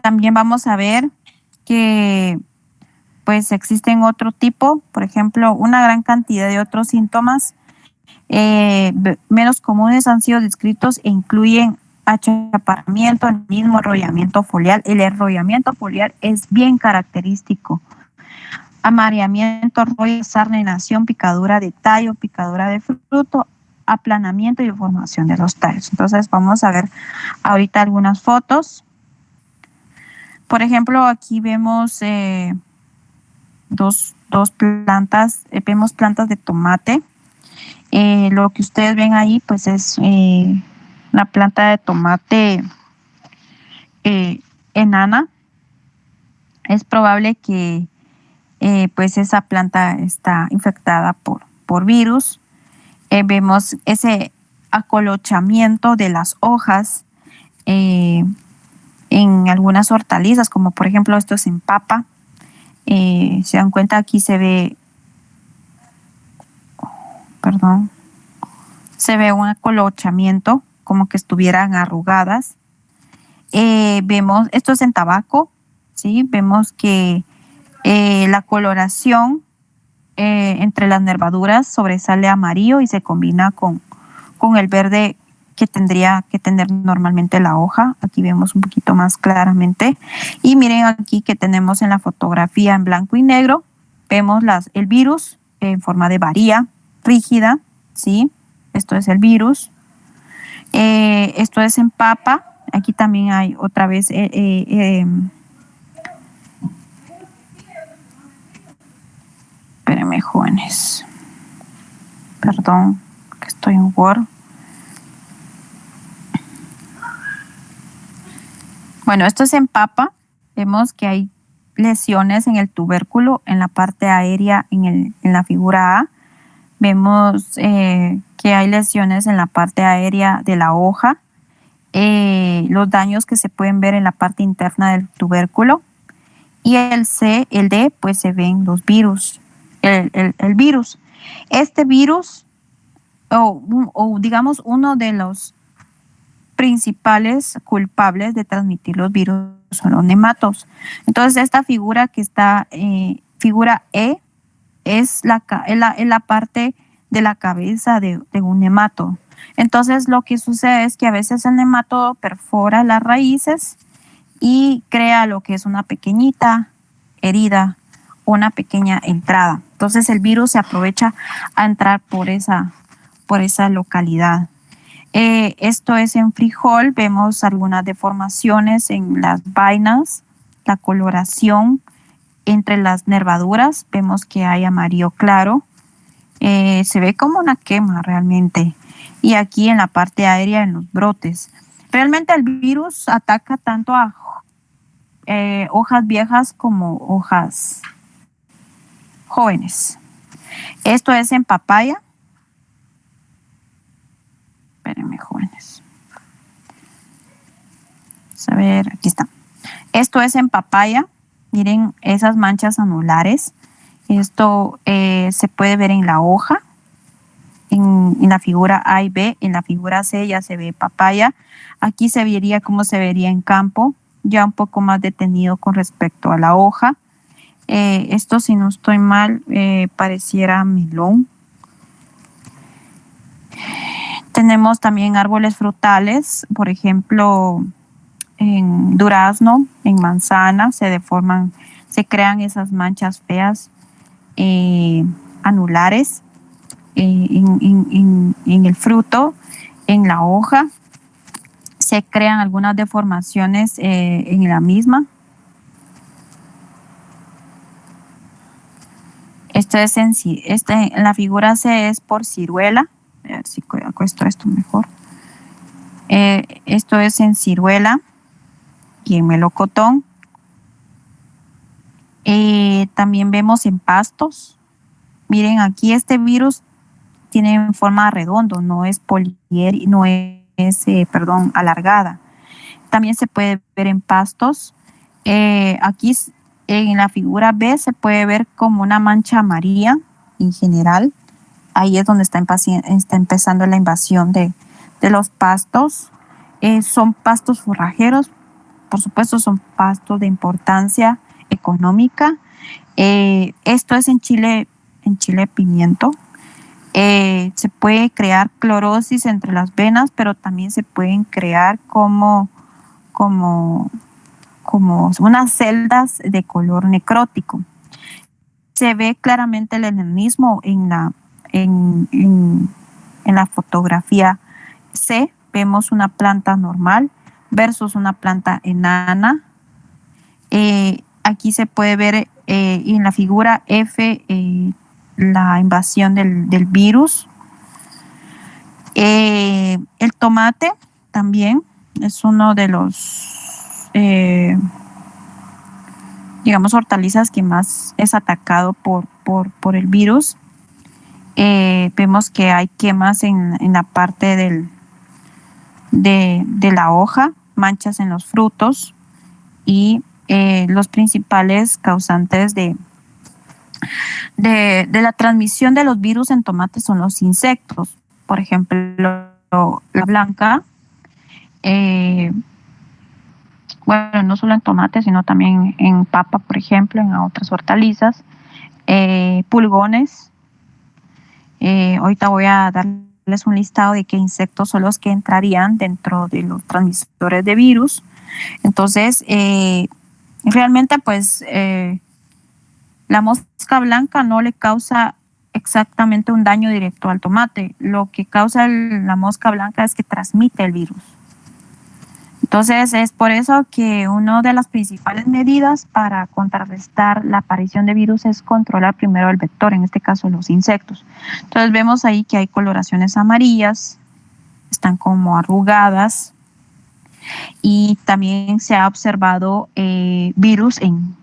También vamos a ver que pues existen otro tipo, por ejemplo, una gran cantidad de otros síntomas menos comunes han sido descritos e incluyen achaparramiento, enanismo, enrollamiento foliar. El enrollamiento foliar es bien característico. Amareamiento, rollo, sarnenación, picadura de tallo, picadura de fruto, aplanamiento y deformación de los tallos. Entonces vamos a ver ahorita algunas fotos. Por ejemplo, aquí vemos dos plantas, vemos plantas de tomate. Lo que ustedes ven ahí pues es una planta de tomate enana. Es probable que pues esa planta está infectada por virus. Vemos ese acolochamiento de las hojas en algunas hortalizas, como por ejemplo esto es en papa. Se dan cuenta, aquí se ve un acolochamiento, como que estuvieran arrugadas. Vemos, esto es en tabaco, ¿sí? Vemos que la coloración entre las nervaduras sobresale amarillo y se combina con el verde que tendría que tener normalmente la hoja. Aquí vemos un poquito más claramente. Y miren aquí que tenemos en la fotografía en blanco y negro, vemos el virus en forma de varilla rígida, ¿sí? Esto es el virus. Esto es en papa. Aquí también hay otra vez espérenme, jóvenes. Perdón, que estoy en Word. Bueno, esto es en papa. Vemos que hay lesiones en el tubérculo, en la parte aérea, en la figura A. Vemos que hay lesiones en la parte aérea de la hoja. Los daños que se pueden ver en la parte interna del tubérculo. Y el D, pues se ven los virus. El virus. Este virus, o digamos uno de los principales culpables de transmitir los virus son los nematos. Entonces esta figura que está, figura E, es la parte de la cabeza de un nemato. Entonces lo que sucede es que a veces el nematodo perfora las raíces y crea lo que es una pequeñita herida, una pequeña entrada. Entonces el virus se aprovecha a entrar por esa localidad. Esto es en frijol, vemos algunas deformaciones en las vainas, la coloración entre las nervaduras, vemos que hay amarillo claro, se ve como una quema realmente. Y aquí en la parte aérea, en los brotes. Realmente el virus ataca tanto a hojas viejas como hojas jóvenes. Esto es en papaya. Espérenme, jóvenes. Vamos a ver, aquí está. Esto es en papaya. Miren esas manchas anulares. Esto se puede ver en la hoja. En la figura A y B, en la figura C ya se ve papaya. Aquí se vería como se vería en campo, ya un poco más detenido con respecto a la hoja. Esto, si no estoy mal, pareciera melón. Tenemos también árboles frutales, por ejemplo, en durazno, en manzana, se deforman, se crean esas manchas feas anulares. En el fruto, en la hoja, se crean algunas deformaciones en la misma. En la figura C es por ciruela. A ver si acuesto esto mejor. Esto es en ciruela y en melocotón. También vemos en pastos. Miren, aquí este virus tiene forma redonda, no es alargada. También se puede ver en pastos. Aquí en la figura B se puede ver como una mancha amarilla en general. Ahí es donde está empezando la invasión de los pastos. Son pastos forrajeros, por supuesto son pastos de importancia económica. Esto es en chile pimiento. Se puede crear clorosis entre las venas, pero también se pueden crear como unas celdas de color necrótico. Se ve claramente el enanismo en la fotografía C. Vemos una planta normal versus una planta enana. Aquí se puede ver en la figura F la invasión del virus. El tomate también es uno de los, hortalizas que más es atacado por el virus. Vemos que hay quemas en la parte de la hoja, manchas en los frutos y los principales causantes de la transmisión de los virus en tomates son los insectos. Por ejemplo, la blanca, no solo en tomates, sino también en papa, por ejemplo, en otras hortalizas, pulgones. Ahorita voy a darles un listado de qué insectos son los que entrarían dentro de los transmisores de virus. Entonces, realmente, pues, la mosca blanca no le causa exactamente un daño directo al tomate. Lo que causa la mosca blanca es que transmite el virus. Entonces, es por eso que una de las principales medidas para contrarrestar la aparición de virus es controlar primero el vector, en este caso los insectos. Entonces, vemos ahí que hay coloraciones amarillas, están como arrugadas, y también se ha observado virus en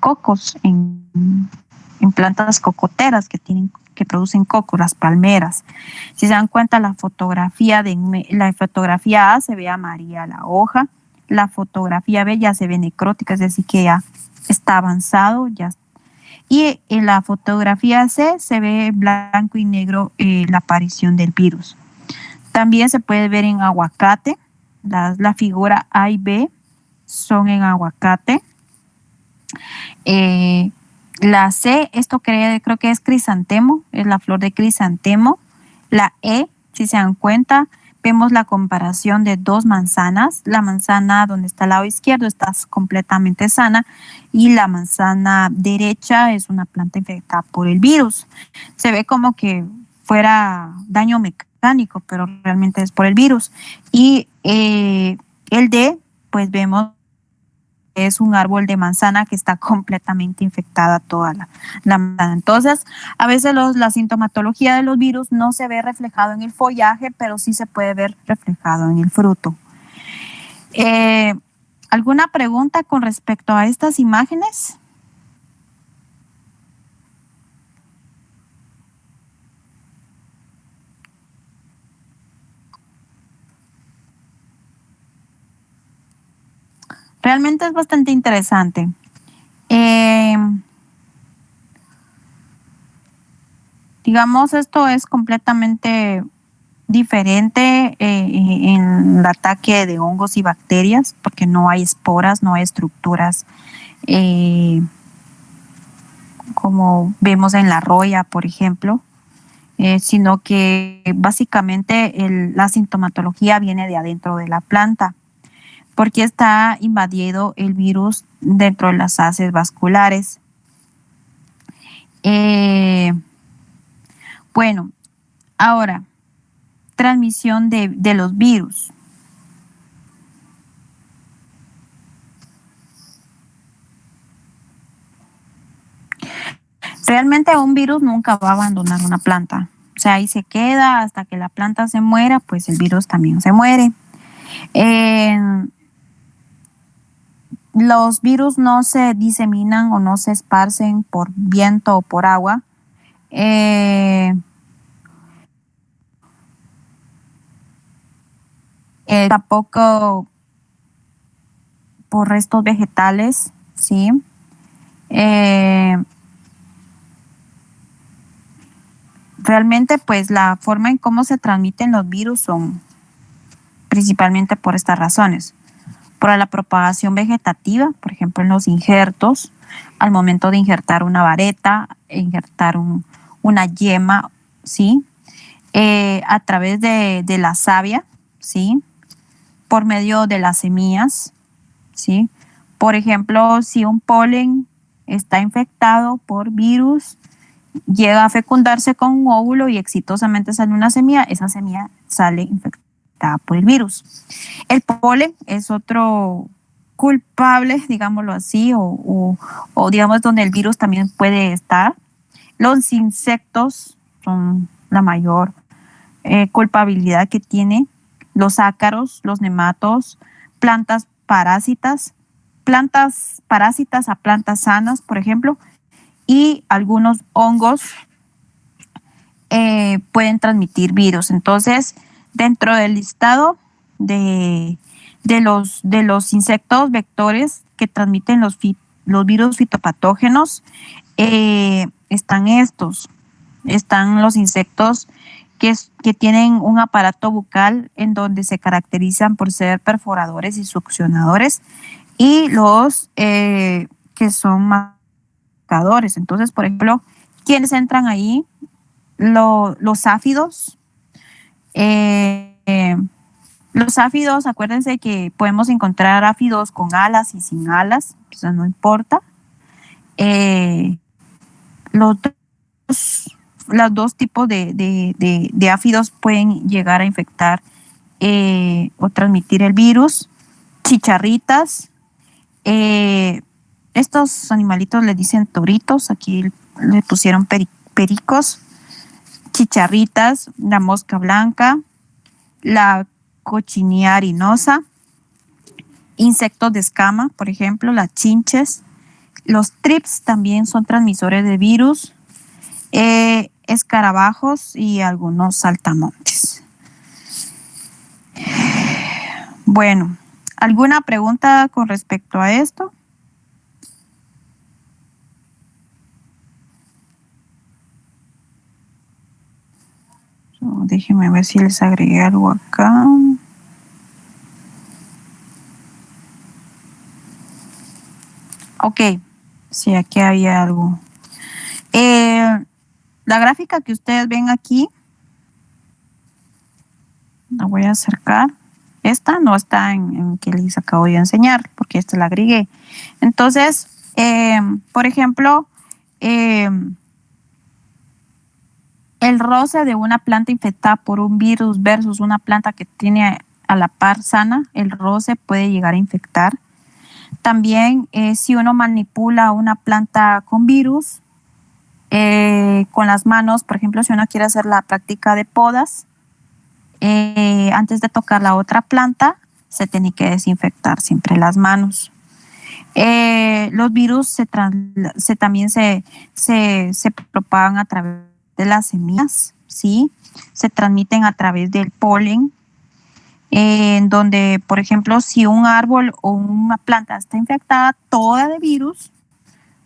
cocos, en plantas cocoteras que producen coco, las palmeras. Si se dan cuenta, la fotografía A se ve amarilla la hoja, la fotografía B ya se ve necrótica, es decir, que ya está avanzado, y en la fotografía C se ve blanco y negro la aparición del virus. También se puede ver en aguacate, la figura A y B son en aguacate. La C, esto creo que es crisantemo, es la flor de crisantemo. La E si se dan cuenta, vemos la comparación de dos manzanas. La manzana donde está al lado izquierdo está completamente sana y la manzana derecha es una planta infectada por el virus. Se ve como que fuera daño mecánico, pero realmente es por el virus. Y el D, pues vemos es un árbol de manzana que está completamente infectada toda la manzana. Entonces, a veces la sintomatología de los virus no se ve reflejado en el follaje, pero sí se puede ver reflejado en el fruto. ¿Alguna pregunta con respecto a estas imágenes? Realmente es bastante interesante. Digamos, esto es completamente diferente en el ataque de hongos y bacterias, porque no hay esporas, no hay estructuras como vemos en la roya, por ejemplo, sino que básicamente la sintomatología viene de adentro de la planta, porque está invadido el virus dentro de las haces vasculares. Bueno, ahora, transmisión de los virus. Realmente un virus nunca va a abandonar una planta. O sea, ahí se queda hasta que la planta se muera, pues el virus también se muere. Los virus no se diseminan o no se esparcen por viento o por agua. Tampoco por restos vegetales, ¿sí? Realmente, pues la forma en cómo se transmiten los virus son principalmente por estas razones. Por la propagación vegetativa, por ejemplo, en los injertos, al momento de injertar una vareta, injertar una yema, ¿sí? A través de la savia, ¿sí? Por medio de las semillas, ¿sí? Por ejemplo, si un polen está infectado por virus, llega a fecundarse con un óvulo y exitosamente sale una semilla, esa semilla sale infectada por el virus. El polen es otro culpable, digámoslo así, o digamos donde el virus también puede estar. Los insectos son la mayor culpabilidad que tiene, los ácaros, los nematos, plantas parásitas a plantas sanas, por ejemplo, y algunos hongos pueden transmitir virus. Entonces, dentro del listado de los insectos vectores que transmiten los virus fitopatógenos, están estos. Están los insectos que tienen un aparato bucal en donde se caracterizan por ser perforadores y succionadores, y los que son mascadores. Entonces, por ejemplo, ¿quiénes entran ahí? Los áfidos. Los áfidos, acuérdense que podemos encontrar áfidos con alas y sin alas, eso no importa. Los dos tipos de áfidos pueden llegar a infectar o transmitir el virus. Chicharritas. Estos animalitos le dicen toritos, aquí le pusieron pericos. Chicharritas, la mosca blanca, la cochinilla harinosa, insectos de escama, por ejemplo, las chinches. Los trips también son transmisores de virus, escarabajos y algunos saltamontes. Bueno, ¿alguna pregunta con respecto a esto? Déjenme ver si les agregué algo acá. Ok, sí, aquí había algo. La gráfica que ustedes ven aquí La voy a acercar. Esta no está en que les acabo de enseñar, porque esta la agregué. Entonces, por ejemplo, el roce de una planta infectada por un virus versus una planta que tiene a la par sana, el roce puede llegar a infectar. También si uno manipula una planta con virus, con las manos, por ejemplo, si uno quiere hacer la práctica de podas, antes de tocar la otra planta, se tiene que desinfectar siempre las manos. Los virus también se propagan a través de las semillas, ¿sí? Se transmiten a través del polen, en donde, por ejemplo, si un árbol o una planta está infectada toda de virus,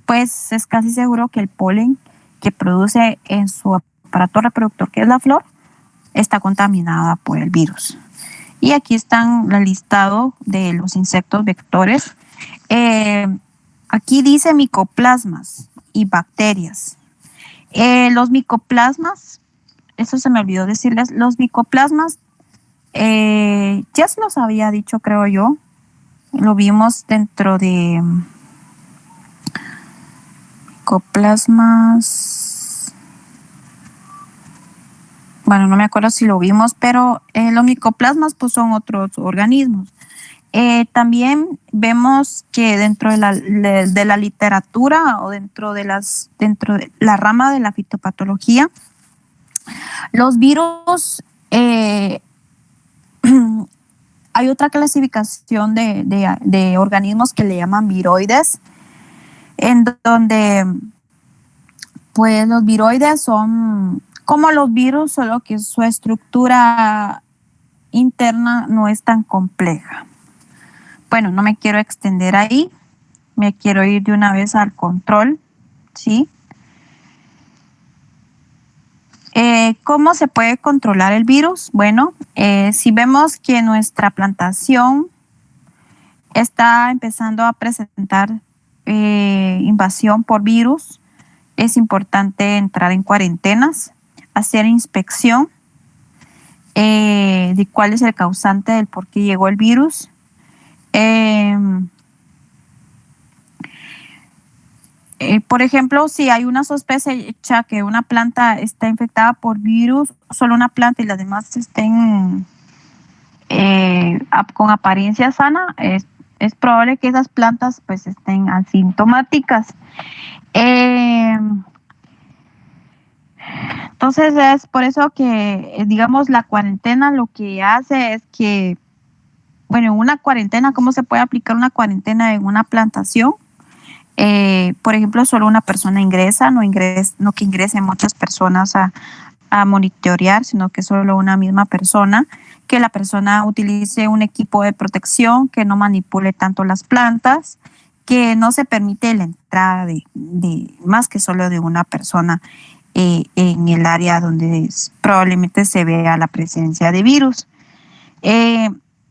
pues es casi seguro que el polen que produce en su aparato reproductor, que es la flor, está contaminada por el virus. Y aquí están el listado de los insectos vectores. Aquí dice micoplasmas y bacterias. Los micoplasmas, eso se me olvidó decirles, los micoplasmas, ya se los había dicho, creo yo, lo vimos dentro de micoplasmas. Bueno, no me acuerdo si lo vimos, pero los micoplasmas pues son otros organismos. También vemos que dentro de la literatura o dentro de la rama de la fitopatología, los virus, hay otra clasificación de organismos que le llaman viroides, en donde pues los viroides son como los virus, solo que su estructura interna no es tan compleja. Bueno, no me quiero extender ahí, me quiero ir de una vez al control, ¿sí? ¿Cómo se puede controlar el virus? Bueno, si vemos que nuestra plantación está empezando a presentar invasión por virus, es importante entrar en cuarentenas, hacer inspección de cuál es el causante del por qué llegó el virus. Por ejemplo, si hay una sospecha que una planta está infectada por virus, solo una planta y las demás estén con apariencia sana, es probable que esas plantas pues estén asintomáticas. Entonces es por eso que, digamos, la cuarentena lo que hace es que, bueno, una cuarentena, ¿cómo se puede aplicar una cuarentena en una plantación? Por ejemplo, solo una persona ingresa, no que ingresen muchas personas a monitorear, sino que solo una misma persona, que la persona utilice un equipo de protección, que no manipule tanto las plantas, que no se permite la entrada de más que solo de una persona en el área donde probablemente se vea la presencia de virus.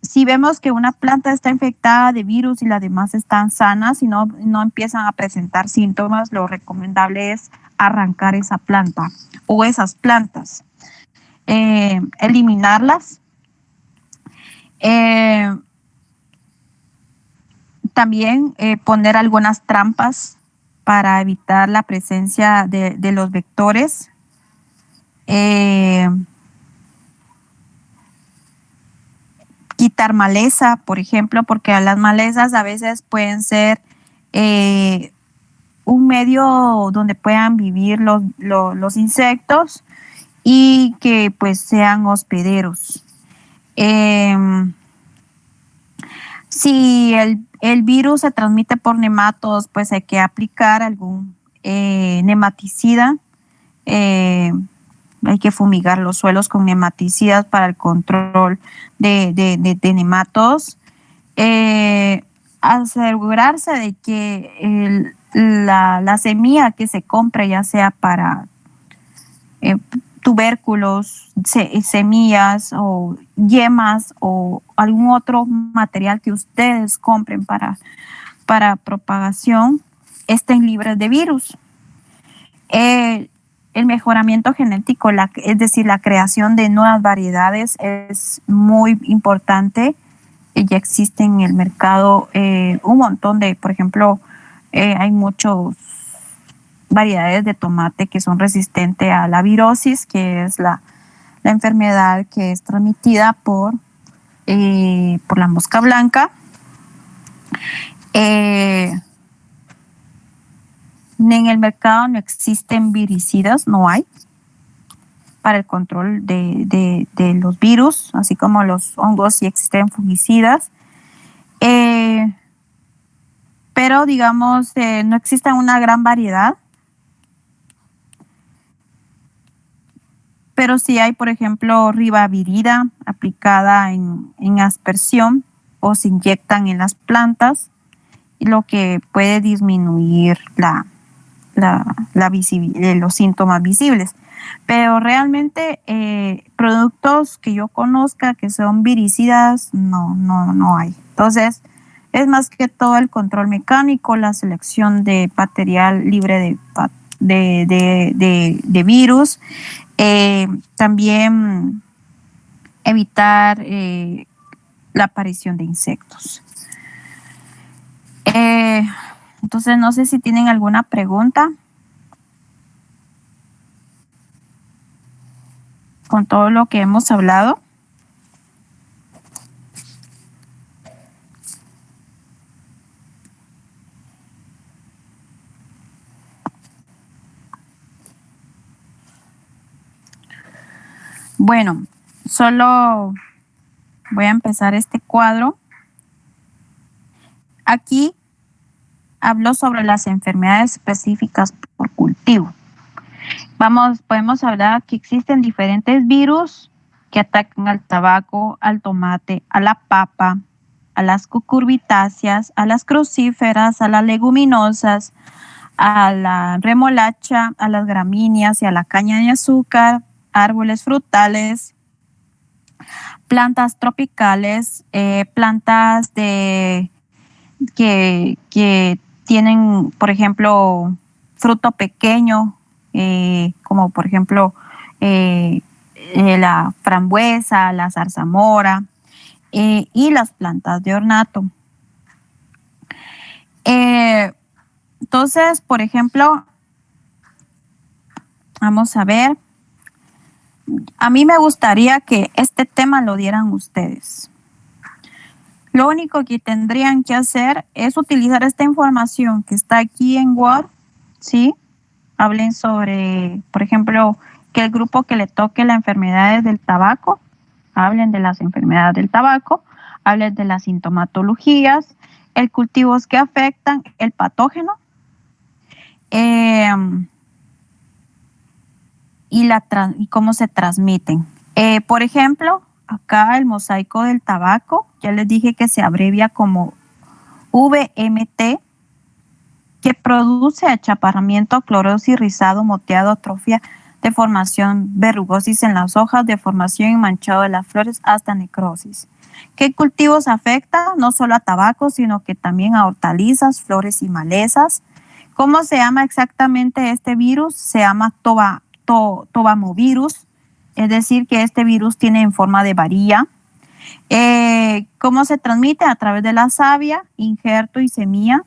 Si vemos que una planta está infectada de virus y las demás están sanas y no empiezan a presentar síntomas, lo recomendable es arrancar esa planta o esas plantas, eliminarlas. También poner algunas trampas para evitar la presencia de los vectores. Quitar maleza, por ejemplo, porque las malezas a veces pueden ser un medio donde puedan vivir los insectos y que pues sean hospederos. Si el virus se transmite por nematodos, pues hay que aplicar algún nematicida. Hay que fumigar los suelos con nematicidas para el control de nematodos. Asegurarse de que la semilla que se compre, ya sea para tubérculos, semillas o yemas o algún otro material que ustedes compren para propagación, estén libres de virus. el mejoramiento genético, es decir, la creación de nuevas variedades es muy importante. Ya existe en el mercado un montón de, por ejemplo, hay muchas variedades de tomate que son resistentes a la virosis, que es la enfermedad que es transmitida por la mosca blanca. En el mercado no existen viricidas, no hay, para el control de los virus, así como los hongos sí existen fungicidas. Pero digamos, no existe una gran variedad. Pero sí hay, por ejemplo, ribavirida aplicada en aspersión o se inyectan en las plantas, lo que puede disminuir los síntomas visibles. Pero realmente productos que yo conozca que son viricidas, no hay. Entonces, es más que todo el control mecánico, la selección de material libre de virus, también evitar la aparición de insectos. Entonces, no sé si tienen alguna pregunta con todo lo que hemos hablado. Bueno, solo voy a empezar este cuadro. Aquí hablo sobre las enfermedades específicas por cultivo. Podemos hablar que existen diferentes virus que atacan al tabaco, al tomate, a la papa, a las cucurbitáceas, a las crucíferas, a las leguminosas, a la remolacha, a las gramíneas y a la caña de azúcar, árboles frutales, plantas tropicales, plantas que tienen, por ejemplo, fruto pequeño, como por ejemplo la frambuesa, la zarzamora y las plantas de ornato. Entonces, por ejemplo, vamos a ver. A mí me gustaría que este tema lo dieran ustedes. Lo único que tendrían que hacer es utilizar esta información que está aquí en Word, ¿sí? Hablen sobre, por ejemplo, que el grupo que le toque las enfermedades del tabaco, hablen de las enfermedades del tabaco, hablen de las sintomatologías, el cultivos que afectan, el patógeno, y cómo se transmiten. Por ejemplo, acá el mosaico del tabaco, ya les dije que se abrevia como VMT, que produce achaparramiento, clorosis, rizado, moteado, atrofia, deformación, verrugosis en las hojas, deformación y manchado de las flores, hasta necrosis. ¿Qué cultivos afecta? No solo a tabaco, sino que también a hortalizas, flores y malezas. ¿Cómo se llama exactamente este virus? Se llama tobamovirus, es decir, que este virus tiene en forma de varilla. ¿Cómo se transmite? A través de la savia, injerto y semilla,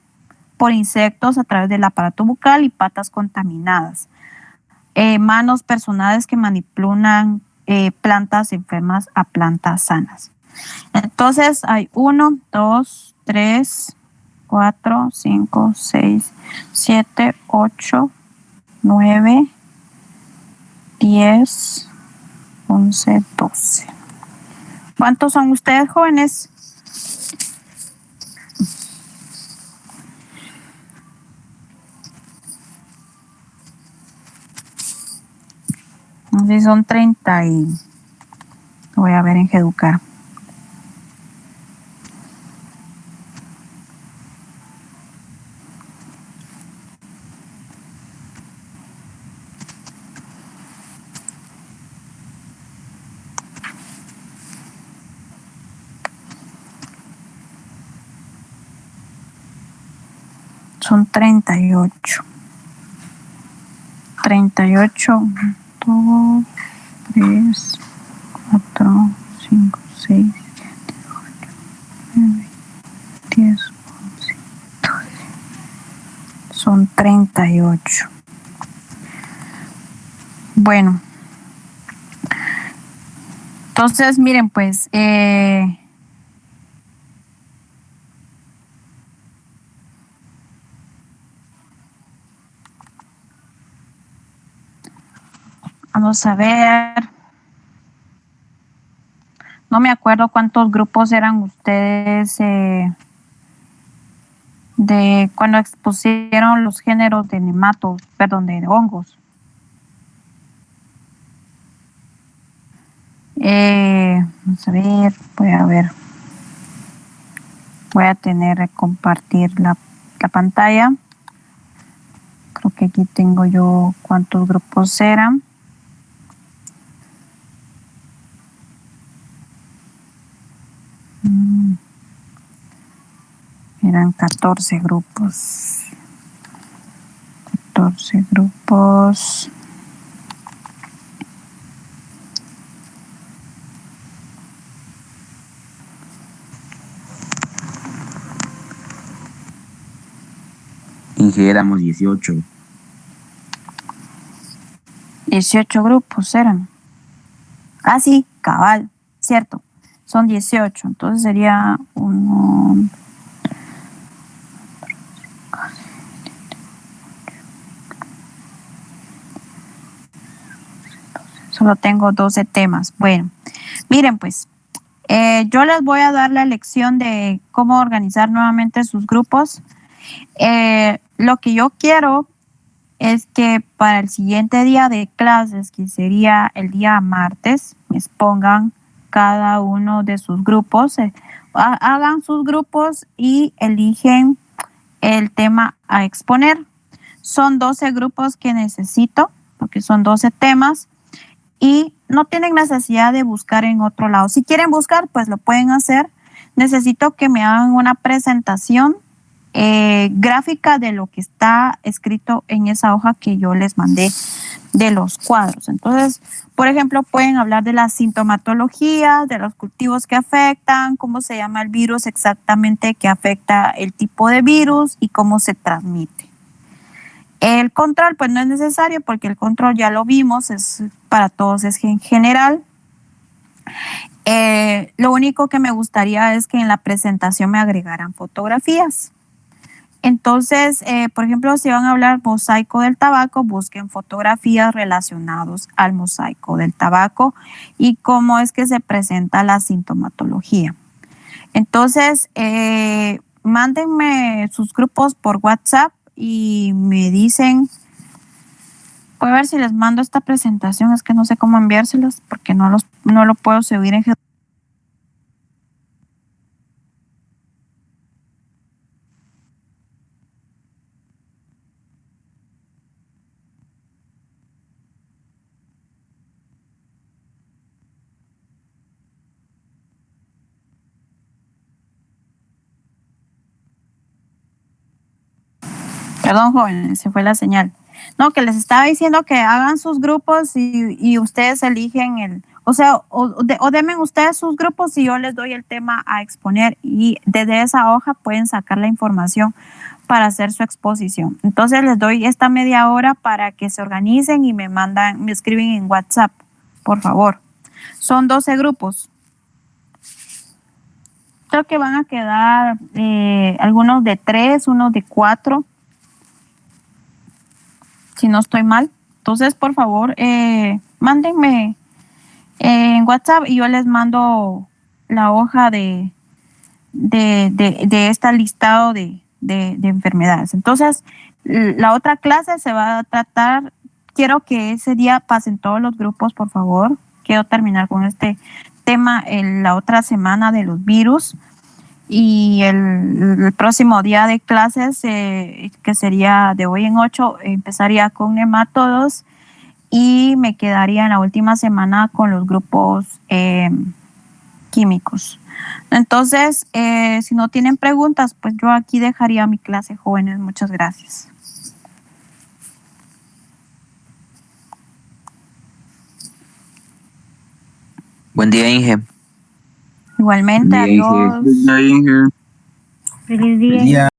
por insectos a través del aparato bucal y patas contaminadas. Manos personales que manipulan plantas enfermas a plantas sanas. Entonces hay 1, 2, 3, 4, 5, 6, 7, 8, 9, 10, 11, 12. ¿Cuántos son ustedes, jóvenes? Si son 30 y lo voy a ver en Educar. Son 38. 38, 2, 3, 4, 5, 6, 7, 8, 9, 10, 11, 12. Son 38. Bueno. Entonces, miren, pues, vamos a ver. No me acuerdo cuántos grupos eran ustedes de cuando expusieron los géneros de nematos, perdón, de hongos. Vamos a ver, voy a tener que compartir la pantalla. Creo que aquí tengo yo cuántos grupos eran. Eran 14 grupos. 14 grupos. Inge, éramos 18. 18 grupos eran. Ah, sí, cabal, cierto. Son 18, entonces sería uno. Solo tengo 12 temas. Bueno, miren pues, yo les voy a dar la lección de cómo organizar nuevamente sus grupos. Lo que yo quiero es que para el siguiente día de clases, que sería el día martes, me expongan cada uno de sus grupos, hagan sus grupos y eligen el tema a exponer. Son 12 grupos que necesito, porque son 12 temas, y no tienen necesidad de buscar en otro lado. Si quieren buscar, pues lo pueden hacer. Necesito que me hagan una presentación gráfica de lo que está escrito en esa hoja que yo les mandé de los cuadros. Entonces, por ejemplo, pueden hablar de la sintomatología, de los cultivos que afectan, cómo se llama el virus exactamente que afecta el tipo de virus y cómo se transmite. El control, pues no es necesario porque el control ya lo vimos, es para todos, es en general. Lo único que me gustaría es que en la presentación me agregaran fotografías. Entonces, por ejemplo, si van a hablar mosaico del tabaco, busquen fotografías relacionadas al mosaico del tabaco y cómo es que se presenta la sintomatología. Entonces, mándenme sus grupos por WhatsApp y me dicen, voy a ver si les mando esta presentación, es que no sé cómo enviárselos porque no lo puedo subir en. Perdón, jóvenes, se fue la señal. No, que les estaba diciendo que hagan sus grupos y ustedes eligen o denme ustedes sus grupos y yo les doy el tema a exponer y desde esa hoja pueden sacar la información para hacer su exposición. Entonces les doy esta media hora para que se organicen y me escriben en WhatsApp, por favor. Son 12 grupos. Creo que van a quedar algunos de 3, unos de 4. Si no estoy mal. Entonces, por favor, mándenme en WhatsApp y yo les mando la hoja de este listado de enfermedades. Entonces, la otra clase se va a tratar, quiero que ese día pasen todos los grupos, por favor. Quiero terminar con este tema en la otra semana de los virus. Y el próximo día de clases, que sería de hoy en 8, empezaría con nematodos y me quedaría en la última semana con los grupos químicos. Entonces, si no tienen preguntas, pues yo aquí dejaría mi clase, jóvenes. Muchas gracias. Buen día, Inge. Igualmente, Buen día, Inge. adiós. Ahí, Feliz día.